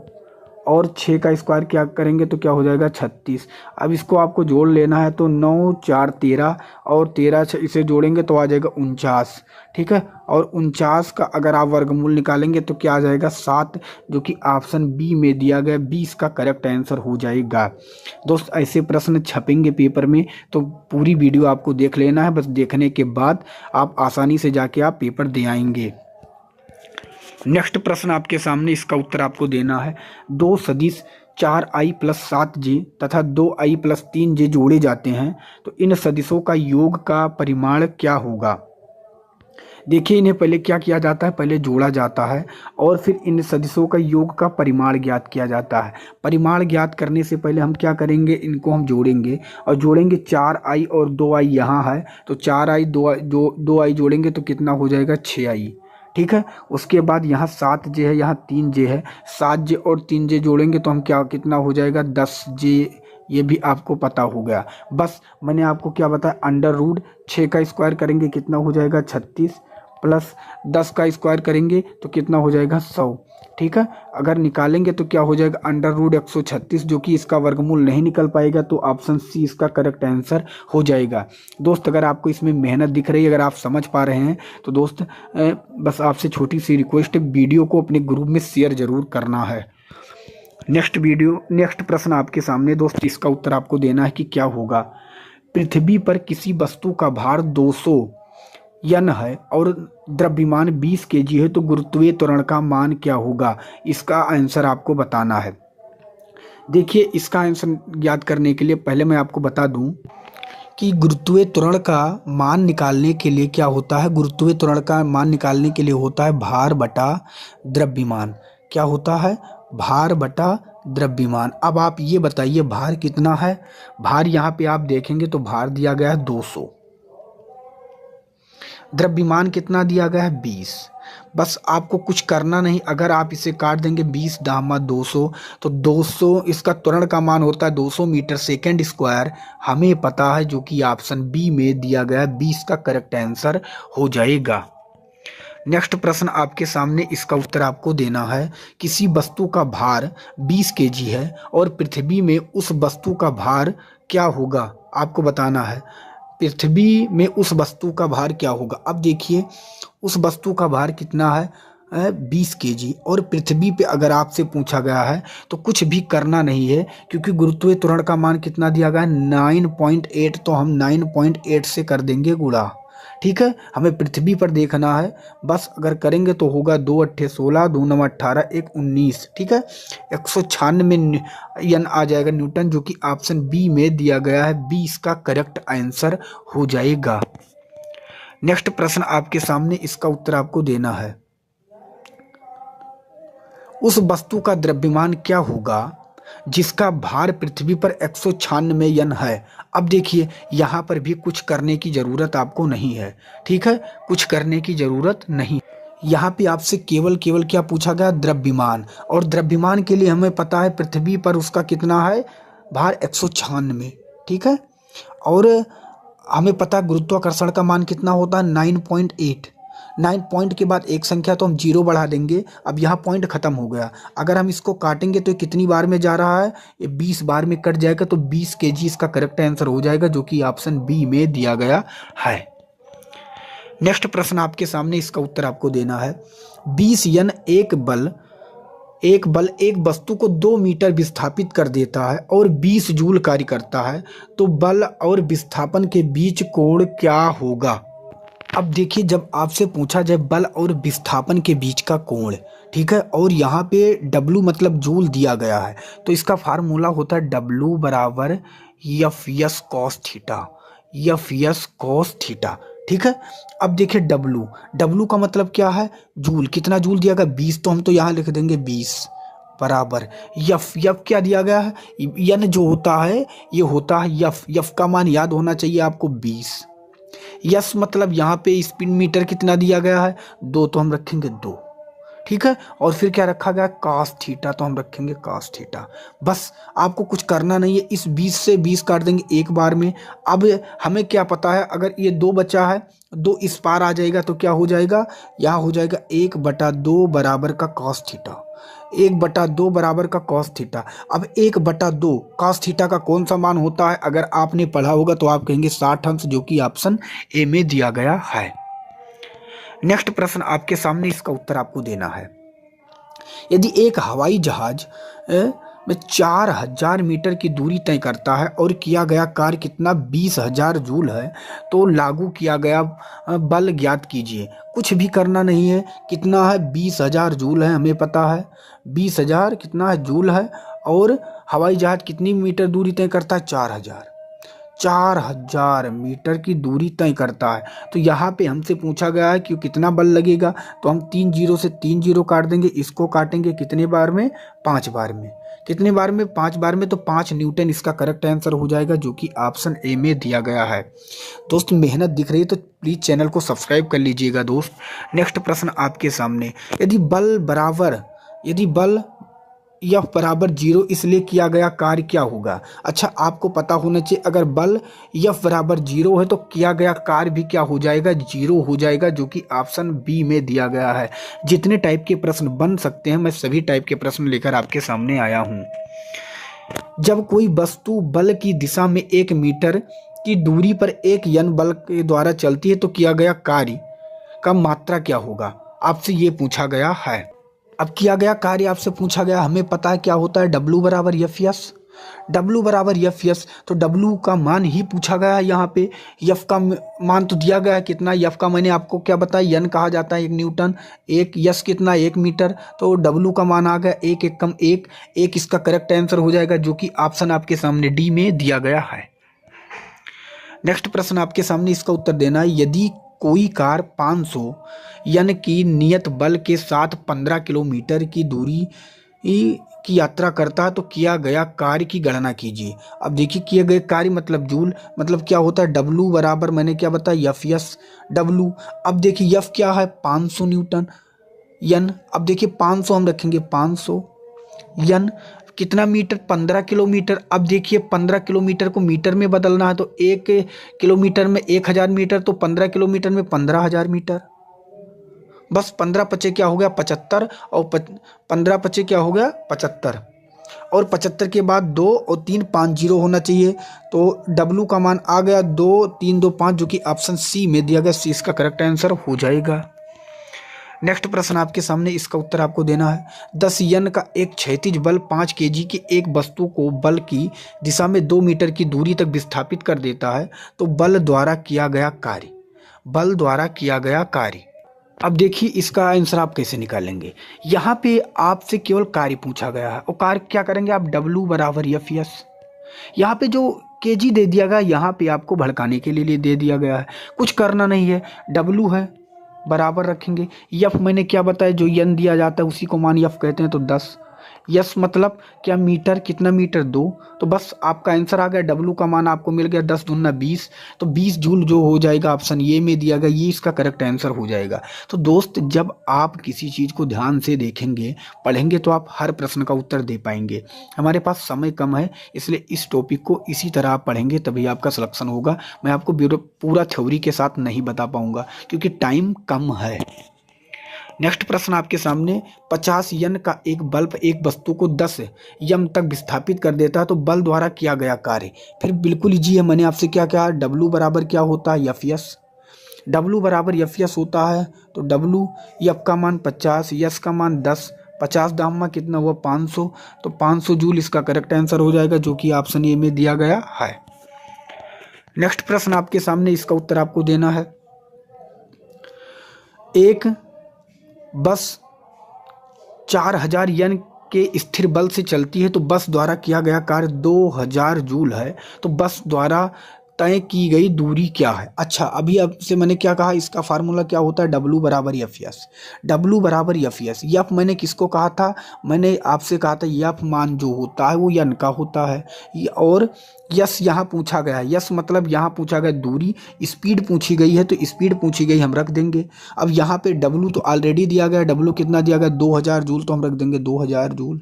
Speaker 2: और 6 का स्क्वायर क्या करेंगे तो क्या हो जाएगा 36। अब इसको आपको जोड़ लेना है, तो 9 4 13 और 13 इसे जोड़ेंगे तो आ जाएगा 49, ठीक है। और 49 का अगर आप वर्गमूल निकालेंगे तो क्या आ जाएगा 7, जो कि ऑप्शन बी में दिया गया 20 का करेक्ट आंसर हो जाएगा। दोस्त ऐसे प्रश्न छपेंगे पेपर में, तो पूरी वीडियो आपको देख लेना है, बस देखने के बाद आप आसानी से जाके आप पेपर दे आएंगे। नेक्स्ट प्रश्न आपके सामने, इसका उत्तर आपको देना है। 2 सदिश 4i प्लस 7j तथा 2i प्लस 3j जोड़े जाते हैं, तो इन सदिशों का योग का परिमाण क्या होगा। देखिए, इन्हें पहले क्या किया जाता है, पहले जोड़ा जाता है और फिर इन सदिशों का योग का परिमाण ज्ञात किया जाता है। परिमाण ज्ञात करने से पहले हम क्या करेंगे, इनको हम जोड़ेंगे और जोड़ेंगे 4i और 2i यहाँ है, तो 4i 2i जोड़ेंगे तो कितना हो जाएगा 6i, ठीक है। उसके बाद यहाँ 7j है, यहाँ 3j है, 7j और 3j जोड़ेंगे तो हम क्या कितना हो जाएगा 10j, ये भी आपको पता हो गया। बस मैंने आपको क्या बताया, अंडर रूट 6 का स्क्वायर करेंगे कितना हो जाएगा 36, प्लस 10 का स्क्वायर करेंगे तो कितना हो जाएगा 100, ठीक है। अगर निकालेंगे तो क्या हो जाएगा अंडर रूट 136, जो कि इसका वर्गमूल नहीं निकल पाएगा, तो ऑप्शन सी इसका करेक्ट आंसर हो जाएगा। दोस्त, अगर आपको इसमें मेहनत दिख रही है, अगर आप समझ पा रहे हैं, तो दोस्त बस आपसे छोटी सी रिक्वेस्ट है, वीडियो को अपने ग्रुप में शेयर जरूर करना है। नेक्स्ट प्रश्न आपके सामने दोस्त, इसका उत्तर आपको देना है कि क्या होगा। पृथ्वी पर किसी वस्तु का भार 200 यन है और द्रव्यमान 20 kg है, तो गुरुत्वीय त्वरण का मान क्या होगा, इसका आंसर आपको बताना है। देखिए, इसका आंसर ज्ञात करने के लिए पहले मैं आपको बता दूं कि गुरुत्वीय त्वरण का मान निकालने के लिए क्या होता है, गुरुत्वीय त्वरण का मान निकालने के लिए होता है भार बटा द्रव्यमान। क्या होता है, भार बटा द्रव्यमान। अब आप ये बताइए भार कितना है, भार यहाँ पे आप देखेंगे तो भार दिया गया है 200, द्रव्यमान कितना दिया गया है 20। बस आपको कुछ करना नहीं, अगर आप इसे काट देंगे 20 दामा 200, तो 200 इसका त्वरण का मान होता है 200 मीटर सेकेंड स्क्वायर, हमें पता है, जो कि ऑप्शन बी में दिया गया 20 का करेक्ट आंसर हो जाएगा। नेक्स्ट प्रश्न आपके सामने, इसका उत्तर आपको देना है। किसी वस्तु का भार 20 kg है और पृथ्वी में उस वस्तु का भार क्या होगा, आपको बताना है। पृथ्वी में उस वस्तु का भार क्या होगा। अब देखिए, उस वस्तु का भार कितना है 20 kg, और पृथ्वी पे अगर आपसे पूछा गया है तो कुछ भी करना नहीं है, क्योंकि गुरुत्वीय त्वरण का मान कितना दिया गया है 9.8, तो हम 9.8 से कर देंगे गुणा, ठीक है। हमें पृथ्वी पर देखना है, बस अगर करेंगे तो होगा 2 8 16, 2 9 18, 1 19, ठीक है। 196 यन आ जाएगा न्यूटन, जो कि ऑप्शन बी में दिया गया है 20 का करेक्ट आंसर हो जाएगा। नेक्स्ट प्रश्न आपके सामने, इसका उत्तर आपको देना है। उस वस्तु का द्रव्यमान क्या होगा जिसका भार पृथ्वी पर 196 यन है। अब देखिए, यहाँ पर भी कुछ करने की ज़रूरत आपको नहीं है, ठीक है, कुछ करने की ज़रूरत नहीं। यहाँ पे आपसे केवल क्या पूछा गया, द्रव्यमान, और द्रव्यमान के लिए हमें पता है पृथ्वी पर उसका कितना है भार 196, ठीक है। और हमें पता है गुरुत्वाकर्षण का मान कितना होता है 9.8। 9 पॉइंट के बाद एक संख्या तो हम 0 बढ़ा देंगे, अब यहाँ पॉइंट खत्म हो गया। अगर हम इसको काटेंगे तो कितनी बार में जा रहा है, ये 20 बार में कट जाएगा, तो 20 kg इसका करेक्ट आंसर हो जाएगा, जो कि ऑप्शन बी में दिया गया है। नेक्स्ट प्रश्न आपके सामने, इसका उत्तर आपको देना है। 20 यन एक बल एक वस्तु को 2 मीटर विस्थापित कर देता है और 20 जूल कार्य करता है, तो बल और विस्थापन के बीच कोण क्या होगा। अब देखिए, जब आपसे पूछा जाए बल और विस्थापन के बीच का कोण, ठीक है, और यहाँ पे W मतलब जूल दिया गया है, तो इसका फार्मूला होता है W बराबर F S cos theta, F S cos theta, ठीक है। अब देखिए डब्लू, डब्लू का मतलब क्या है, जूल। कितना जूल दिया गया 20, तो हम तो यहाँ लिख देंगे 20 बराबर यफ। यफ क्या दिया गया है, यन जो होता है ये होता है यफ। यफ का मान याद होना चाहिए आपको 20। यस मतलब यहाँ पे स्पीड मीटर कितना दिया गया है 2, तो हम रखेंगे 2, ठीक है। और फिर क्या रखा गया कास थीटा, तो हम रखेंगे कास थीटा। बस आपको कुछ करना नहीं है, इस 20 से 20 काट देंगे एक बार में। अब हमें क्या पता है, अगर ये 2 बचा है, 2 इस पार आ जाएगा तो क्या हो जाएगा, यहाँ हो जाएगा 1/2 बराबर का कॉस थीटा। 1/2 बराबर का कॉस थीटा। अब 1/2 कॉस थीटा का कौन सा मान होता है, अगर आपने पढ़ा होगा तो आप कहेंगे 60 अंश, जो कि ऑप्शन ए में दिया गया है। नेक्स्ट प्रश्न आपके सामने, इसका उत्तर आपको देना है। यदि एक हवाई जहाज में 4000 मीटर की दूरी तय करता है और किया गया कार्य कितना 20,000 जूल है, तो लागू किया गया बल ज्ञात कीजिए। कुछ भी करना नहीं है, कितना है 20,000 जूल है, हमें पता है 20,000 कितना है जूल है। और हवाई जहाज कितनी मीटर दूरी तय करता है 4,000 मीटर की दूरी तय करता है। तो यहाँ पे हमसे पूछा गया है कि कितना बल लगेगा, तो हम 3 जीरो से 3 जीरो काट देंगे। इसको काटेंगे कितने बार में, 5 बार में। कितने बार में, 5 बार में, तो 5 न्यूटन इसका करेक्ट आंसर हो जाएगा, जो कि ऑप्शन ए में दिया गया है। दोस्त मेहनत दिख रही है तो प्लीज़ चैनल को सब्सक्राइब कर लीजिएगा दोस्त। नेक्स्ट प्रश्न आपके सामने, यदि बल F बराबर 0 इसलिए किया गया कार्य क्या होगा। अच्छा आपको पता होना चाहिए, अगर बल F बराबर 0 है तो किया गया कार्य भी क्या हो जाएगा, 0 हो जाएगा, जो कि ऑप्शन बी में दिया गया है। जितने टाइप के प्रश्न बन सकते हैं मैं सभी टाइप के प्रश्न लेकर आपके सामने आया हूं। जब कोई वस्तु बल की दिशा में 1 मीटर की दूरी पर एक यन बल के द्वारा चलती है तो किया गया कार्य का मात्रा क्या होगा, आपसे ये पूछा गया है। अब किया गया कार्य आपसे पूछा गया, हमें पता है क्या होता है, W बराबर एफ यस। W बराबर एफ यस, तो W का मान ही पूछा गया है यहाँ पे। F का मान तो दिया गया है कितना, F का मैंने आपको क्या बताया, यन कहा जाता है 1 न्यूटन, एक यस कितना 1 मीटर, तो W का मान आ गया 1 1 कम 1 1, इसका करेक्ट आंसर हो जाएगा, जो कि ऑप्शन आपके सामने डी में दिया गया है। नेक्स्ट प्रश्न आपके सामने, इसका उत्तर देना है। यदि कोई कार 500 यन की नियत बल के साथ 15 किलोमीटर की दूरी की यात्रा करता है तो किया गया कार्य की गणना कीजिए। अब देखिए किए गए कार्य मतलब जूल, मतलब क्या होता है W बराबर मैंने क्या बताया एफ यस W। अब देखिए एफ क्या है 500 न्यूटन, यन अब देखिए 500 हम रखेंगे 500, यन कितना मीटर 15 किलोमीटर। अब देखिए 15 किलोमीटर को मीटर में बदलना है, तो 1 किलोमीटर में 1000 मीटर, तो 15 किलोमीटर में 15,000 मीटर। बस 15 पचे क्या हो गया 75, और 15 पचे क्या हो गया 75, और 75 के बाद 2 और 3 5 जीरो होना चाहिए, तो W का मान आ गया 2 3 2 5, जो कि ऑप्शन सी में दिया गया, सी इसका करेक्ट आंसर हो जाएगा। नेक्स्ट प्रश्न आपके सामने, इसका उत्तर आपको देना है। 10 यन का एक क्षैतिज बल 5 केजी की एक वस्तु को बल की दिशा में 2 मीटर की दूरी तक विस्थापित कर देता है, तो बल द्वारा किया गया कार्य। अब देखिए इसका आंसर आप कैसे निकालेंगे। यहाँ पे आपसे केवल कार्य पूछा गया है, और कार्य क्या करेंगे आप, W बराबर एफ यस। यहाँ पे जो केजी दे दिया गया, यहाँ पे आपको भड़काने के लिए दे दिया गया है, कुछ करना नहीं है। W है बराबर रखेंगे, यफ मैंने क्या बताया, जो यन दिया जाता है उसी को मान यफ कहते हैं, तो 10। यस मतलब क्या मीटर, कितना मीटर 2, तो बस आपका आंसर आ गया। W का मान आपको मिल गया 10 दूना 20, तो 20 जूल जो हो जाएगा, ऑप्शन ये में दिया गया, ये इसका करेक्ट आंसर हो जाएगा। तो दोस्त जब आप किसी चीज़ को ध्यान से देखेंगे पढ़ेंगे तो आप हर प्रश्न का उत्तर दे पाएंगे। हमारे पास समय कम है, इसलिए इस टॉपिक को इसी तरह आप पढ़ेंगे तभी आपका सिलेक्शन होगा। मैं आपको पूरा थ्योरी के साथ नहीं बता पाऊंगा क्योंकि टाइम कम है। नेक्स्ट प्रश्न आपके सामने, 50 यन का एक बल्ब एक वस्तु को 10 यम तक विस्थापित कर देता है, तो बल द्वारा किया गया कार्य। फिर बिल्कुल इजी है, मैंने आपसे क्या कहा, W बराबर क्या होता है एफ यस। W बराबर एफ यस होता है, तो W एफ का मान 50, यस का मान 10, 50 दाम कितना हुआ 500, तो 500 जूल इसका करेक्ट आंसर हो जाएगा, जो कि ऑप्शन ए में दिया गया है। नेक्स्ट प्रश्न आपके सामने, इसका उत्तर आपको देना है। एक बस 4000 यन के स्थिर बल से चलती है, तो बस द्वारा किया गया कार्य 2000 जूल है, तो बस द्वारा तय की गई दूरी क्या है। अच्छा, अभी आपसे मैंने क्या कहा, इसका फार्मूला क्या होता है, W बराबर एफ एस। W बराबर एफ एस। यफ मैंने किसको कहा था, मैंने आपसे कहा था यफ मान जो होता है वो यन का होता है। और यस यहाँ पूछा गया है, यस मतलब यहाँ पूछा गया दूरी, स्पीड पूछी गई है तो स्पीड पूछी गई हम रख देंगे। अब यहाँ पे W तो ऑलरेडी दिया गया, W कितना दिया गया 2000 जूल, तो हम रख देंगे 2000 जूल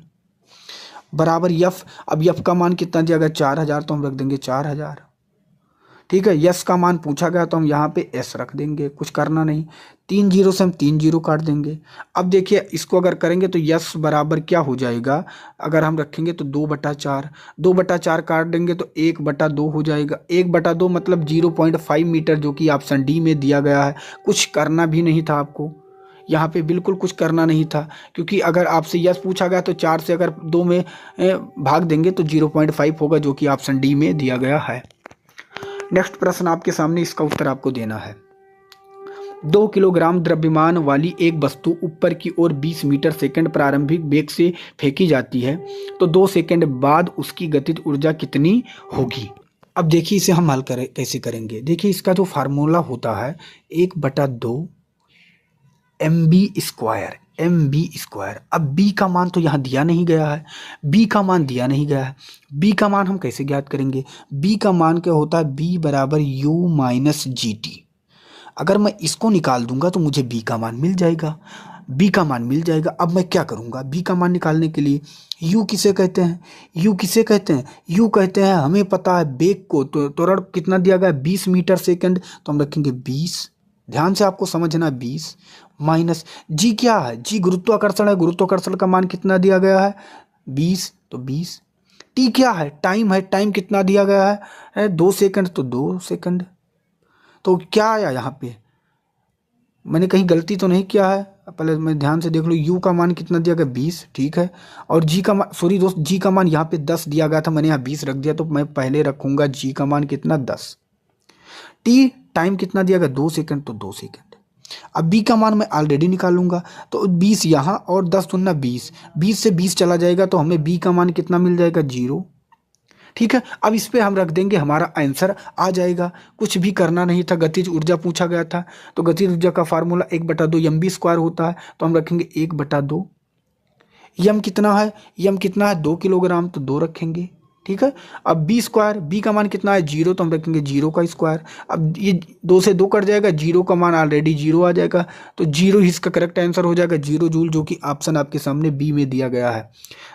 Speaker 2: बराबर यफ। अब यफ का मान कितना दिया गया 4000, तो हम रख देंगे 4000। ठीक है, यस का मान पूछा गया तो हम यहाँ पे एस रख देंगे, कुछ करना नहीं। 3 जीरो से हम 3 जीरो काट देंगे। अब देखिए इसको अगर करेंगे तो यस बराबर क्या हो जाएगा, अगर हम रखेंगे तो 2/4, 2/4 काट देंगे तो 1/2 हो जाएगा। 1/2 मतलब 0.5 मीटर, जो कि ऑप्शन डी में दिया गया है। कुछ करना भी नहीं था आपको, यहाँ पे बिल्कुल कुछ करना नहीं था, क्योंकि अगर आपसे यस पूछा गया तो 4 से अगर 2 में भाग देंगे तो 0.5 होगा, जो कि ऑप्शन डी में दिया गया है। नेक्स्ट प्रश्न आपके सामने, इसका उत्तर आपको देना है। 2 किलोग्राम द्रव्यमान वाली एक वस्तु ऊपर की ओर 20 मीटर सेकंड प्रारंभिक वेग से फेंकी जाती है, तो 2 सेकंड बाद उसकी गतिज ऊर्जा कितनी होगी। अब देखिए इसे हम हल कैसे करेंगे। देखिए इसका जो फार्मूला होता है 1/2 mv², mv²। अब b का मान तो यहाँ दिया नहीं गया है, b का मान दिया नहीं गया है। b का मान हम कैसे ज्ञात करेंगे, b का मान क्या होता है, b बराबर u माइनस जी टी। अगर मैं इसको निकाल दूंगा तो मुझे b का मान मिल जाएगा, b का मान मिल जाएगा। अब मैं क्या करूंगा, b का मान निकालने के लिए u किसे कहते हैं, u किसे कहते हैं, u कहते हैं, हमें पता है वेग को, तो त्वरण कितना दिया गया 20 मीटर सेकंड, तो हम रखेंगे 20। ध्यान से आपको समझना, 20 माइनस जी क्या है, जी गुरुत्वाकर्षण है, गुरुत्वाकर्षण का मान कितना दिया गया है 20, तो 20। टी क्या है, टाइम है, टाइम कितना दिया गया है 2 सेकंड, तो 2 सेकंड। तो क्या आया यहाँ पे, मैंने कहीं गलती तो नहीं किया है, पहले मैं ध्यान से देख लो। यू का मान कितना दिया गया 20, ठीक है। और जी का मान, सॉरी दोस्त, जी का मान यहाँ पे 10 दिया गया था, मैंने यहाँ 20 रख दिया, तो मैं पहले रखूंगा जी का मान कितना 10। टी टाइम कितना दिया गया 2 सेकंड, तो 2 सेकंड। अब बी का मान मैं ऑलरेडी निकालूंगा, तो 20 यहाँ और 10 दूना 20, 20 से 20 चला जाएगा तो हमें बी का मान कितना मिल जाएगा 0। ठीक है, अब इस पे हम रख देंगे, हमारा आंसर आ जाएगा। कुछ भी करना नहीं था, गतिज ऊर्जा पूछा गया था, तो गतिज ऊर्जा का फार्मूला 1/2 mv² होता है, तो हम रखेंगे 1/2। यम कितना है, यम कितना है 2 किलोग्राम, तो 2 रखेंगे। ठीक है, अब b², बी का मान कितना है 0, तो हम रखेंगे 0 का स्क्वायर। अब ये 2 से 2 कट जाएगा, 0 का मान ऑलरेडी 0 आ जाएगा, तो 0 ही इसका करेक्ट आंसर हो जाएगा, 0 जूल, जो कि ऑप्शन आपके सामने बी में दिया गया है।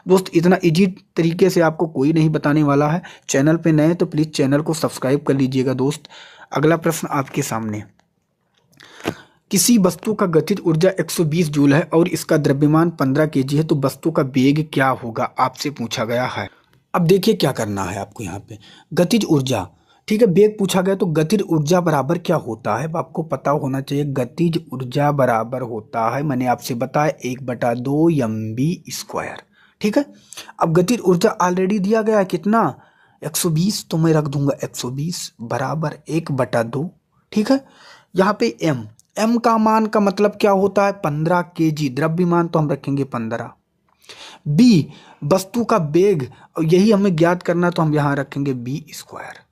Speaker 2: दोस्त इतना इजी तरीके से आपको कोई नहीं बताने वाला है। चैनल पे नए तो प्लीज़ चैनल को सब्सक्राइब कर लीजिएगा। दोस्त अगला प्रश्न आपके सामने, किसी वस्तु का गतिज ऊर्जा 120 जूल है और इसका द्रव्यमान 15 केजी है, तो वस्तु का वेग क्या होगा, आपसे पूछा गया है। अब देखिए क्या करना है आपको, यहाँ पे गतिज ऊर्जा, ठीक है, वेग पूछा गया, तो गतिज ऊर्जा बराबर क्या होता है आपको पता होना चाहिए। गतिज ऊर्जा बराबर होता है, मैंने आपसे बताया 1/2 mv²। ठीक है, अब गतिज ऊर्जा ऑलरेडी दिया गया है कितना 120, तो मैं रख दूंगा 120 बराबर 1/2। ठीक है, यहाँ पे m का मान का मतलब क्या होता है 15 केजी, द्रव्यमान तो हम रखेंगे 15। बी वस्तु का वेग, यही हमें ज्ञात करना, तो हम यहाँ रखेंगे b²।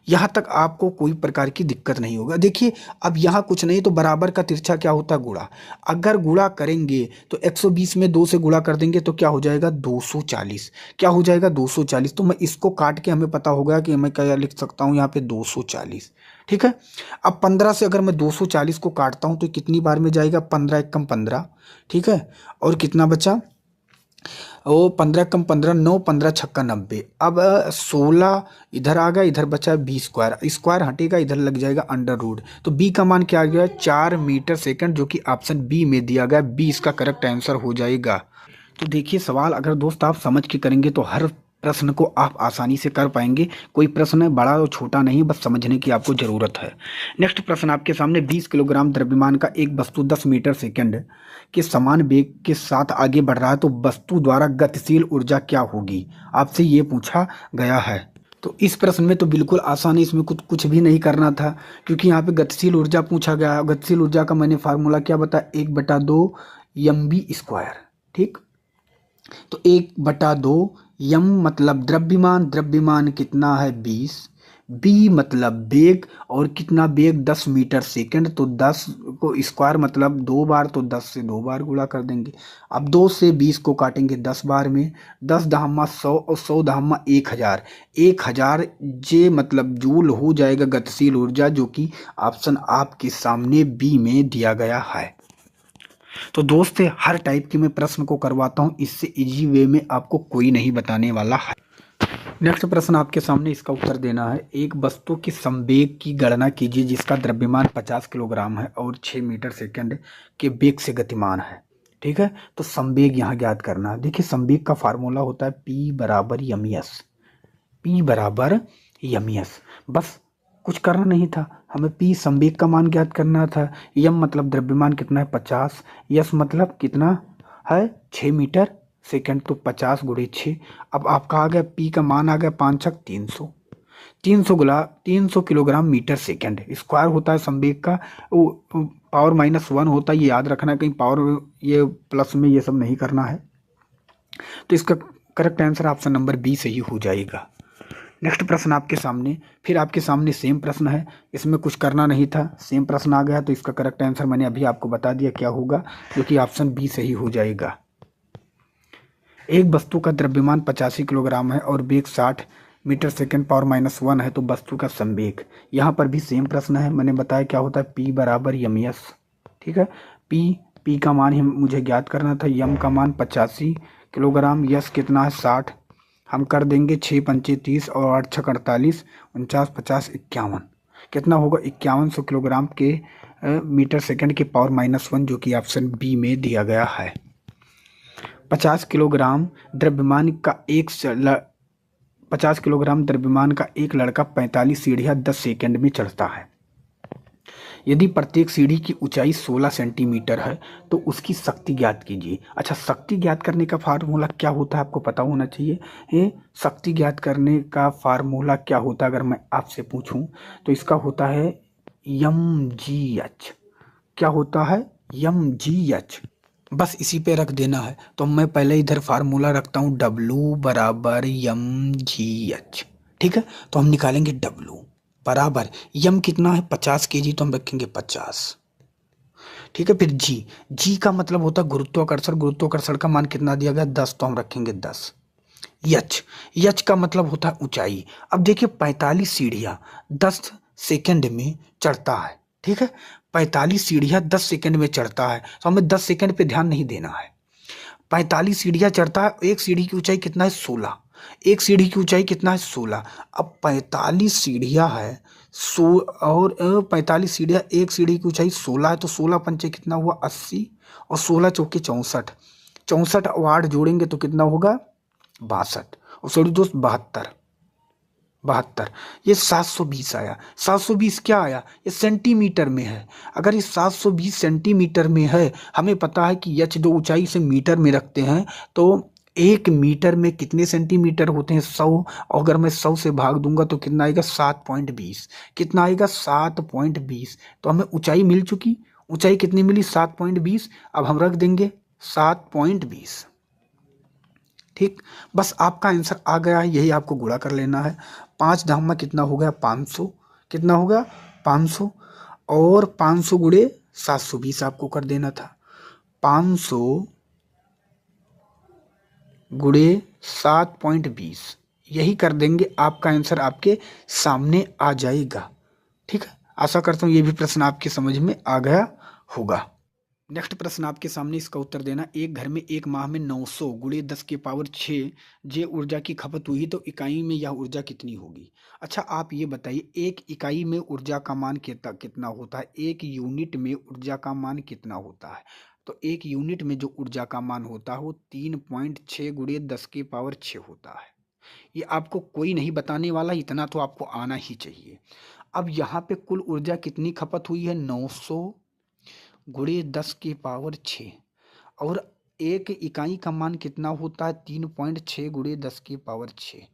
Speaker 2: यहाँ तक आपको कोई प्रकार की दिक्कत नहीं होगा। देखिए अब यहाँ कुछ नहीं, तो बराबर का तिरछा क्या होता है गुणा। अगर गुणा करेंगे तो 120 में 2 से गुणा कर देंगे तो क्या हो जाएगा 240, क्या हो जाएगा 240। तो मैं इसको काट के हमें पता होगा कि मैं क्या लिख सकता हूँ यहाँ पे 240। ठीक है, अब 15 से अगर मैं 240 को काटता हूँ तो कितनी बार में जाएगा, 15 एकम 15। ठीक है, और कितना बचा, वो 15 कम 15, 9 15 छक्का 90। अब 16 इधर आ गया, इधर बचा b², स्क्वायर हटेगा, इधर लग जाएगा अंडर रूट, तो b का मान क्या आ गया 4 मीटर सेकंड, जो कि ऑप्शन बी में दिया गया, बी इसका करेक्ट आंसर हो जाएगा। तो देखिए सवाल अगर दोस्त आप समझ के करेंगे तो हर प्रश्न को आप आसानी से कर पाएंगे। कोई प्रश्न बड़ा और छोटा नहीं, बस समझने की आपको ज़रूरत है। नेक्स्ट प्रश्न आपके सामने, 20 किलोग्राम द्रव्यमान का एक वस्तु 10 मीटर सेकंड के समान वेग के साथ आगे बढ़ रहा है, तो वस्तु द्वारा गतिशील ऊर्जा क्या होगी, आपसे ये पूछा गया है। तो इस प्रश्न में तो बिल्कुल आसान है, इसमें कुछ भी नहीं करना था, क्योंकि यहाँ पे गतिशील ऊर्जा पूछा गया। गतिशील ऊर्जा का मैंने फार्मूला क्या बताया 1/2 mv²। ठीक, तो 1/2 यम मतलब द्रव्यमान, द्रव्यमान कितना है 20,
Speaker 1: बी मतलब बेग, और कितना बेग 10 मीटर सेकंड, तो 10 को स्क्वायर मतलब 2 बार, तो 10 से 2 बार गुणा कर देंगे। अब 2 से 20 को काटेंगे 10 बार में, 10 दहम्मा 100 और 100 दहम्मा 1000, 1000 जे मतलब जूल हो जाएगा गतिशील ऊर्जा, जो कि ऑप्शन आपके सामने बी में दिया गया है। तो दोस्त हर टाइप के मैं प्रश्न को करवाता हूँ, इससे इजी वे में आपको कोई नहीं बताने वाला है। नेक्स्ट प्रश्न आपके सामने, इसका उत्तर देना है। एक वस्तु की संवेग की गणना कीजिए जिसका द्रव्यमान 50 किलोग्राम है और 6 मीटर सेकंड के वेग से गतिमान है। ठीक है, तो संवेग यहाँ ज्ञात करना है। देखिए संवेग का फार्मूला होता है P बराबर यम एस, P बराबर यम एस। बस कुछ करना नहीं था, हमें P संवेग का मान ज्ञात करना था। यम मतलब द्रव्यमान कितना है 50, यस मतलब कितना है 6 मीटर सेकंड, तो 50 गुणे 6। अब आपका आ गया P का मान आ गया 5 छक 300, 300 गुना 300 किलोग्राम मीटर सेकंड। स्क्वायर होता है संवेग का, पावर -1 होता है, ये याद रखना है, कहीं पावर ये प्लस में ये सब नहीं करना है। तो इसका correct answer option number B सही हो जाएगा। नेक्स्ट प्रश्न आपके सामने, फिर आपके सामने सेम प्रश्न है, इसमें कुछ करना नहीं था, सेम प्रश्न आ गया, तो इसका करेक्ट आंसर मैंने अभी आपको बता दिया क्या होगा, जो कि ऑप्शन बी सही हो जाएगा। एक वस्तु का द्रव्यमान 85 किलोग्राम है और वेग 60 मीटर सेकंड पावर -1 है, तो वस्तु का संवेग। यहाँ पर भी सेम प्रश्न है, मैंने बताया क्या होता है P बराबर यम एस। ठीक है, P का मान मुझे ज्ञात करना था, यम का मान 85 किलोग्राम, यस कितना है 60, हम कर देंगे 6 पंचे 30 और 8 छक 48, 49 50 51, कितना होगा 5100 किलोग्राम के मीटर सेकंड के पावर -1, जो कि ऑप्शन बी में दिया गया है। 50 किलोग्राम द्रव्यमान का 50 किलोग्राम द्रव्यमान का एक लड़का 45 सीढ़ियाँ 10 सेकंड में चढ़ता है। यदि प्रत्येक सीढ़ी की ऊंचाई 16 सेंटीमीटर है तो उसकी शक्ति ज्ञात कीजिए। अच्छा, शक्ति ज्ञात करने का फार्मूला क्या होता है आपको पता होना चाहिए। ये शक्ति ज्ञात करने का फार्मूला क्या होता है अगर मैं आपसे पूछूं तो इसका होता है mgh। क्या होता है mgh, बस इसी पे रख देना है। तो मैं पहले इधर फार्मूला रखता हूँ W बराबर mgh। ठीक है, तो हम निकालेंगे W बराबर, यम कितना है 50 kg, तो हम रखेंगे 50। ठीक है, फिर जी का मतलब होता है गुरुत्वाकर्षण, गुरुत्वाकर्षण का मान कितना दिया गया 10, तो हम रखेंगे 10। यच का मतलब होता है ऊंचाई। अब देखिए 45 सीढ़ियां 10 सेकंड में चढ़ता है। ठीक है, 45 सीढ़ियां 10 सेकंड में चढ़ता है, तो हमें 10 सेकंड पे ध्यान नहीं देना है। 45 सीढ़ियां चढ़ता है, एक सीढ़ी की ऊंचाई कितना है 16, एक सीढ़ी की ऊंचाई कितना है 16। अब 45 सीढ़ियां है और 45 सीढ़ियां, एक सीढ़ी की ऊंचाई 16 है, तो 16 पंचे कितना हुआ 80 और 16 चौके 64, 64 और 8 जोड़ेंगे तो कितना होगा 62, और सॉरी दोस्त 72, ये 720 आया। 720 क्या आया, ये सेंटीमीटर में है। अगर ये 720 सेंटीमीटर में है, हमें पता है कि यच जो ऊंचाई से मीटर में रखते हैं, तो 1 मीटर में कितने सेंटीमीटर होते हैं 100, और अगर मैं 100 से भाग दूंगा तो कितना आएगा 7.20, कितना आएगा 7.20। तो हमें ऊंचाई मिल चुकी, ऊंचाई कितनी मिली 7.20, अब हम रख देंगे 7.20। ठीक, बस आपका आंसर आ गया है, यही आपको गुणा कर लेना है। 5 धामा कितना हो गया 500, कितना हो गया 500, और 500 गुणे 720 आपको कर देना था। 500 गुणे 7.20 यही कर देंगे, आपका आंसर आपके सामने आ जाएगा। ठीक है, आशा करता हूँ ये भी प्रश्न आपकी समझ में आ गया होगा। नेक्स्ट प्रश्न आपके सामने, इसका उत्तर देना। एक घर में एक माह में 900 गुणे 10 के पावर 6 जे ऊर्जा की खपत हुई, तो इकाई में यह ऊर्जा कितनी होगी। अच्छा, आप ये बताइए एक इकाई में ऊर्जा का मान कितना होता है, एक यूनिट में ऊर्जा का मान कितना होता है। तो एक यूनिट में जो ऊर्जा का मान होता है वो 3.6 गुणे 10 के पावर 6 होता है। ये आपको कोई नहीं बताने वाला, इतना तो आपको आना ही चाहिए। अब यहाँ पे कुल ऊर्जा कितनी खपत हुई है 900 गुणे 10 की पावर 6, और एक इकाई का मान कितना होता है 3.6 गुणे 10 की पावर 6।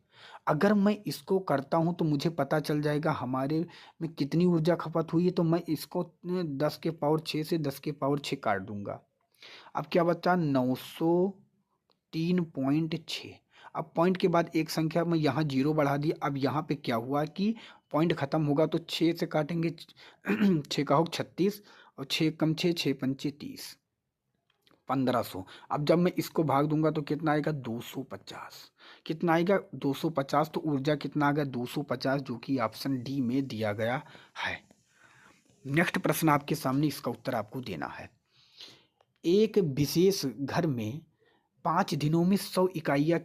Speaker 1: अगर मैं इसको करता हूं तो मुझे पता चल जाएगा हमारे में कितनी ऊर्जा खपत हुई है। तो मैं इसको 10 के पावर 6 से 10 के पावर 6 काट दूंगा। अब क्या बचा 903.6। अब पॉइंट के बाद एक संख्या में यहाँ जीरो बढ़ा दी। अब यहाँ पे क्या हुआ कि
Speaker 2: पॉइंट ख़त्म होगा तो 6 से काटेंगे 6 का हो 36 और 6 कम 6 6 पंचे 30 1500। अब जब मैं इसको भाग दूंगा तो कितना आएगा 250। कितना आएगा 250। तो ऊर्जा कितना आ गया 250, जो कि ऑप्शन डी में दिया गया है। नेक्स्ट प्रश्न आपके सामने, इसका उत्तर आपको देना है। एक विशेष घर में 5 दिनों में 100 इकाइयाँ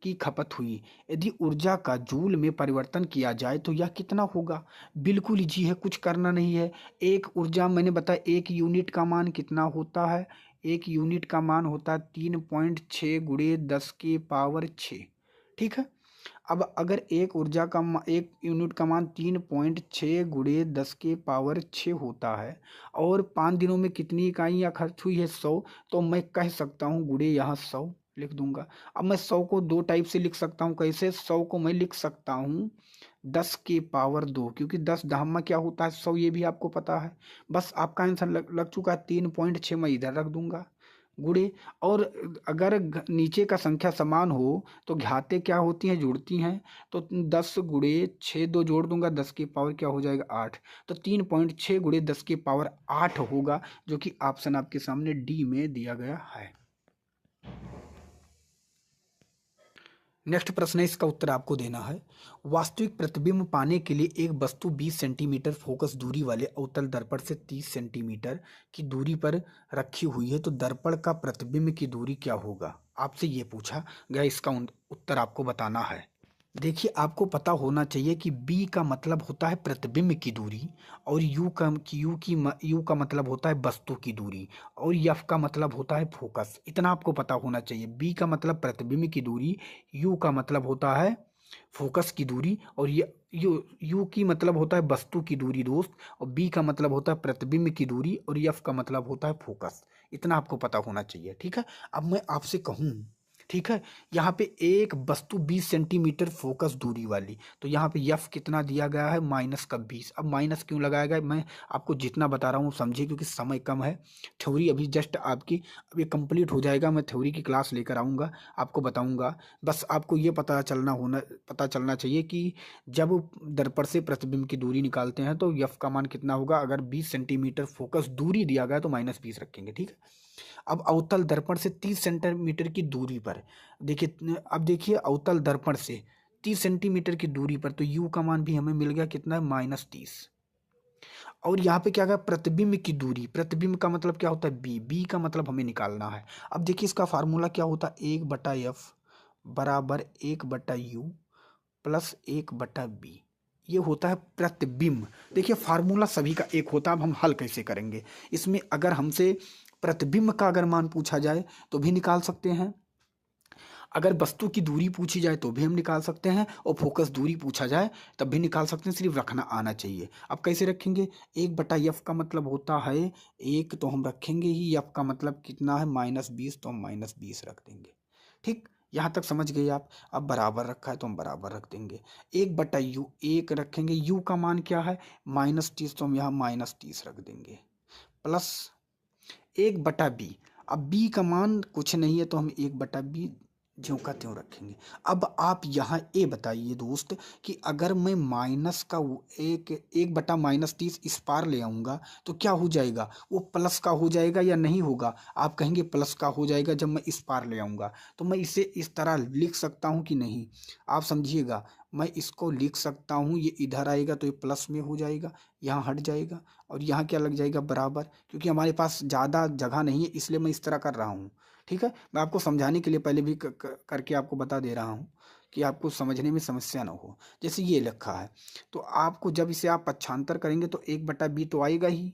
Speaker 2: की खपत हुई। यदि ऊर्जा का जूल में परिवर्तन किया जाए तो यह कितना होगा? बिल्कुल इजी है, कुछ करना नहीं है। एक ऊर्जा मैंने बताया, एक यूनिट का मान कितना होता है? एक यूनिट का मान होता है 3.6 गुणे 10 की पावर 6। ठीक है। अब अगर एक यूनिट का मान 3.6 गुणे 10 के पावर 6 होता है और 5 दिनों में कितनी इकाइयाँ खर्च हुई है 100, तो मैं कह सकता हूँ गुणे यहाँ 100 लिख दूंगा। अब मैं 100 को दो टाइप से लिख सकता हूँ। कैसे? 100 को मैं लिख सकता हूँ 10 के पावर 2, क्योंकि 10 धामा क्या होता है 100, ये भी आपको पता है। बस आपका आंसर लग चुका है। 3.6 मैं इधर रख दूंगा गुणे। और अगर नीचे का संख्या समान हो तो घाते क्या होती हैं? जुड़ती हैं। तो 10 गुणे 6 दो जोड़ दूंगा, 10 की पावर क्या हो जाएगा 8। तो 3.6 गुणे 10 की पावर 8 होगा, जो कि ऑप्शन आपके सामने डी में दिया गया है। नेक्स्ट प्रश्न है, इसका उत्तर आपको देना है। वास्तविक प्रतिबिंब पाने के लिए एक वस्तु 20 सेंटीमीटर फोकस दूरी वाले अवतल दर्पण से 30 सेंटीमीटर की दूरी पर रखी हुई है, तो दर्पण का प्रतिबिंब की दूरी क्या होगा? आपसे ये पूछा गया, इसका उत्तर आपको बताना है। देखिए, आपको पता होना चाहिए कि बी का मतलब होता है प्रतिबिंब की दूरी, और यू का मतलब होता है वस्तु की दूरी, और एफ का मतलब होता है फोकस। इतना आपको पता होना चाहिए। बी का मतलब प्रतिबिंब की दूरी, यू का मतलब होता है फोकस की दूरी, और यू की मतलब होता है वस्तु की दूरी दोस्त, और बी का मतलब होता है प्रतिबिंब की दूरी, और एफ का मतलब होता है फोकस। इतना आपको पता होना चाहिए। ठीक है। अब मैं आपसे कहूँ, ठीक है, यहाँ पे एक वस्तु 20 सेंटीमीटर फोकस दूरी वाली, तो यहाँ पे यफ कितना दिया गया है? माइनस का 20। अब माइनस क्यों लगाया गया? मैं आपको जितना बता रहा हूँ समझिए, क्योंकि समय कम है। थ्योरी अभी जस्ट आपकी अभी कंप्लीट हो जाएगा, मैं थ्योरी की क्लास लेकर आऊँगा, आपको बताऊँगा। बस आपको ये पता चलना चाहिए कि जब दर्पण से प्रतिबिंब की दूरी निकालते हैं तो यफ का मान कितना होगा। अगर 20 सेंटीमीटर फोकस दूरी दिया गया तो -20 रखेंगे। ठीक है। अब अवतल दर्पण से 30 सेंटीमीटर की दूरी पर देखिए, अब देखिए अवतल दर्पण से 30 सेंटीमीटर की दूरी पर, तो यू का मान भी हमें मिल गया कितना है? -30। और यहाँ पे क्या गया? प्रतिबिंब की दूरी। प्रतिबिंब का मतलब क्या होता है? बी का मतलब हमें निकालना है। अब देखिए इसका फार्मूला क्या होता है? 1/f बराबर 1/u प्लस 1/b। ये होता है प्रतिबिंब। देखिए फार्मूला सभी का एक होता है। अब हम हल कैसे करेंगे इसमें? अगर हमसे प्रतिबिंब का अगर मान पूछा जाए तो भी निकाल सकते हैं, अगर वस्तु की दूरी पूछी जाए तो भी हम निकाल सकते हैं, और फोकस दूरी पूछा जाए तब भी निकाल सकते हैं। सिर्फ रखना आना चाहिए। अब कैसे रखेंगे? 1/f का मतलब होता है 1, तो हम रखेंगे ही। f का मतलब कितना है? -20, तो हम -20 रख देंगे। ठीक, यहाँ तक समझ गए आप? अब बराबर रखा है तो हम बराबर रख देंगे। 1/u 1 रखेंगे। u का मान क्या है? -30, तो हम यहाँ -30 रख देंगे, प्लस 1/b। अब b का मान कुछ नहीं है, तो हम 1/b ज्यों का त्यों रखेंगे। अब आप यहाँ ए बताइए दोस्त, कि अगर मैं माइनस का 1/-30 इस पार ले आऊँगा तो क्या हो जाएगा? वो प्लस का हो जाएगा या नहीं होगा? आप कहेंगे प्लस का हो जाएगा जब मैं इस पार ले आऊँगा। तो मैं इसे इस तरह लिख सकता हूँ कि नहीं? आप समझिएगा, मैं इसको लिख सकता हूँ, ये इधर आएगा तो ये प्लस में हो जाएगा, यहाँ हट जाएगा, और यहाँ क्या लग जाएगा? बराबर। क्योंकि हमारे पास ज़्यादा जगह नहीं है, इसलिए मैं इस तरह कर रहा हूँ। ठीक है। मैं आपको समझाने के लिए पहले भी करके आपको बता दे रहा हूँ कि आपको समझने में समस्या ना हो। जैसे ये लिखा है, तो आपको जब इसे आप पक्षांतर करेंगे तो 1/b तो आएगा ही,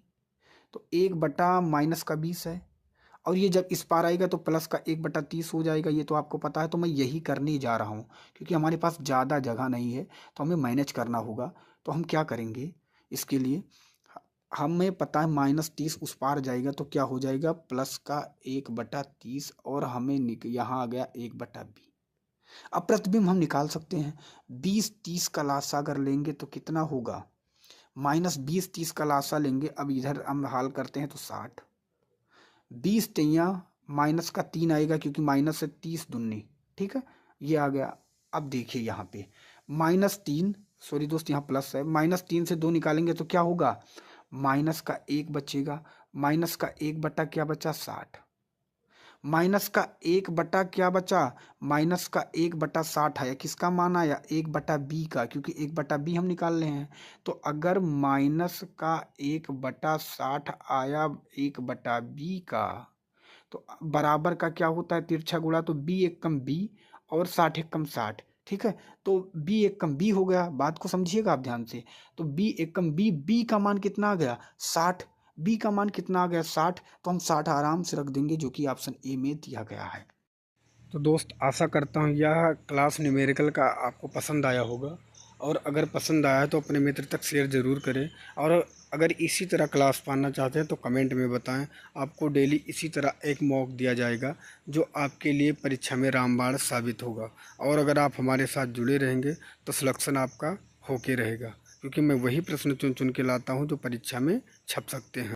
Speaker 2: तो 1/-20 है, और ये जब इस पार आएगा तो प्लस का 1/30 हो जाएगा। ये तो आपको पता है। तो मैं यही करने जा रहा हूँ, क्योंकि हमारे पास ज़्यादा जगह नहीं है तो हमें मैनेज करना होगा। तो हम क्या करेंगे इसके लिए? हमें पता है -30 उस पार जाएगा तो क्या हो जाएगा? प्लस का 1/30, और हमें यहाँ आ गया 1/b। अब प्रतिबिंब हम निकाल सकते हैं। 20-30 का लासा अगर लेंगे तो कितना होगा? -20-30 का लासा लेंगे। अब इधर हम हाल करते हैं तो 60, 20 तियाँ माइनस का 3 आएगा, क्योंकि माइनस से 30 दूनी। ठीक है, ये आ गया। अब देखिए यहाँ पे -3
Speaker 1: सॉरी दोस्त, यहाँ प्लस है, -3 से 2 निकालेंगे तो क्या होगा, माइनस का 1 बचेगा, माइनस का 1 बटा क्या बचा, 60, माइनस का 1 बटा क्या बचा, माइनस का 1 बटा 60 आया, किसका मान आया, 1 बटा बी का, क्योंकि 1 बटा बी हम निकाल रहे हैं। तो अगर माइनस का 1 बटा 60 आया 1 बटा बी का, तो बराबर का क्या होता है, तिरछा गुणा, तो बी एक कम बी और 60 एक कम 60, ठीक है। तो बी एक कम बी हो गया, बात को समझिएगा आप ध्यान से। तो बी एक कम बी, बी का मान कितना आ गया, 60, बी का मान कितना आ गया, 60, तो हम 60 आराम से रख देंगे, जो कि ऑप्शन ए में दिया गया है। तो दोस्त आशा करता हूँ यह क्लास न्यूमेरिकल का आपको पसंद आया होगा, और अगर पसंद आया तो अपने मित्र तक शेयर ज़रूर करें, और अगर इसी तरह क्लास पाना चाहते हैं तो कमेंट में बताएं। आपको डेली इसी तरह एक मॉक दिया जाएगा जो आपके लिए परीक्षा में रामबाण साबित होगा, और अगर आप हमारे साथ जुड़े रहेंगे तो सिलेक्शन आपका होके रहेगा, क्योंकि मैं वही प्रश्न चुन चुन के लाता हूँ जो परीक्षा में छप सकते हैं।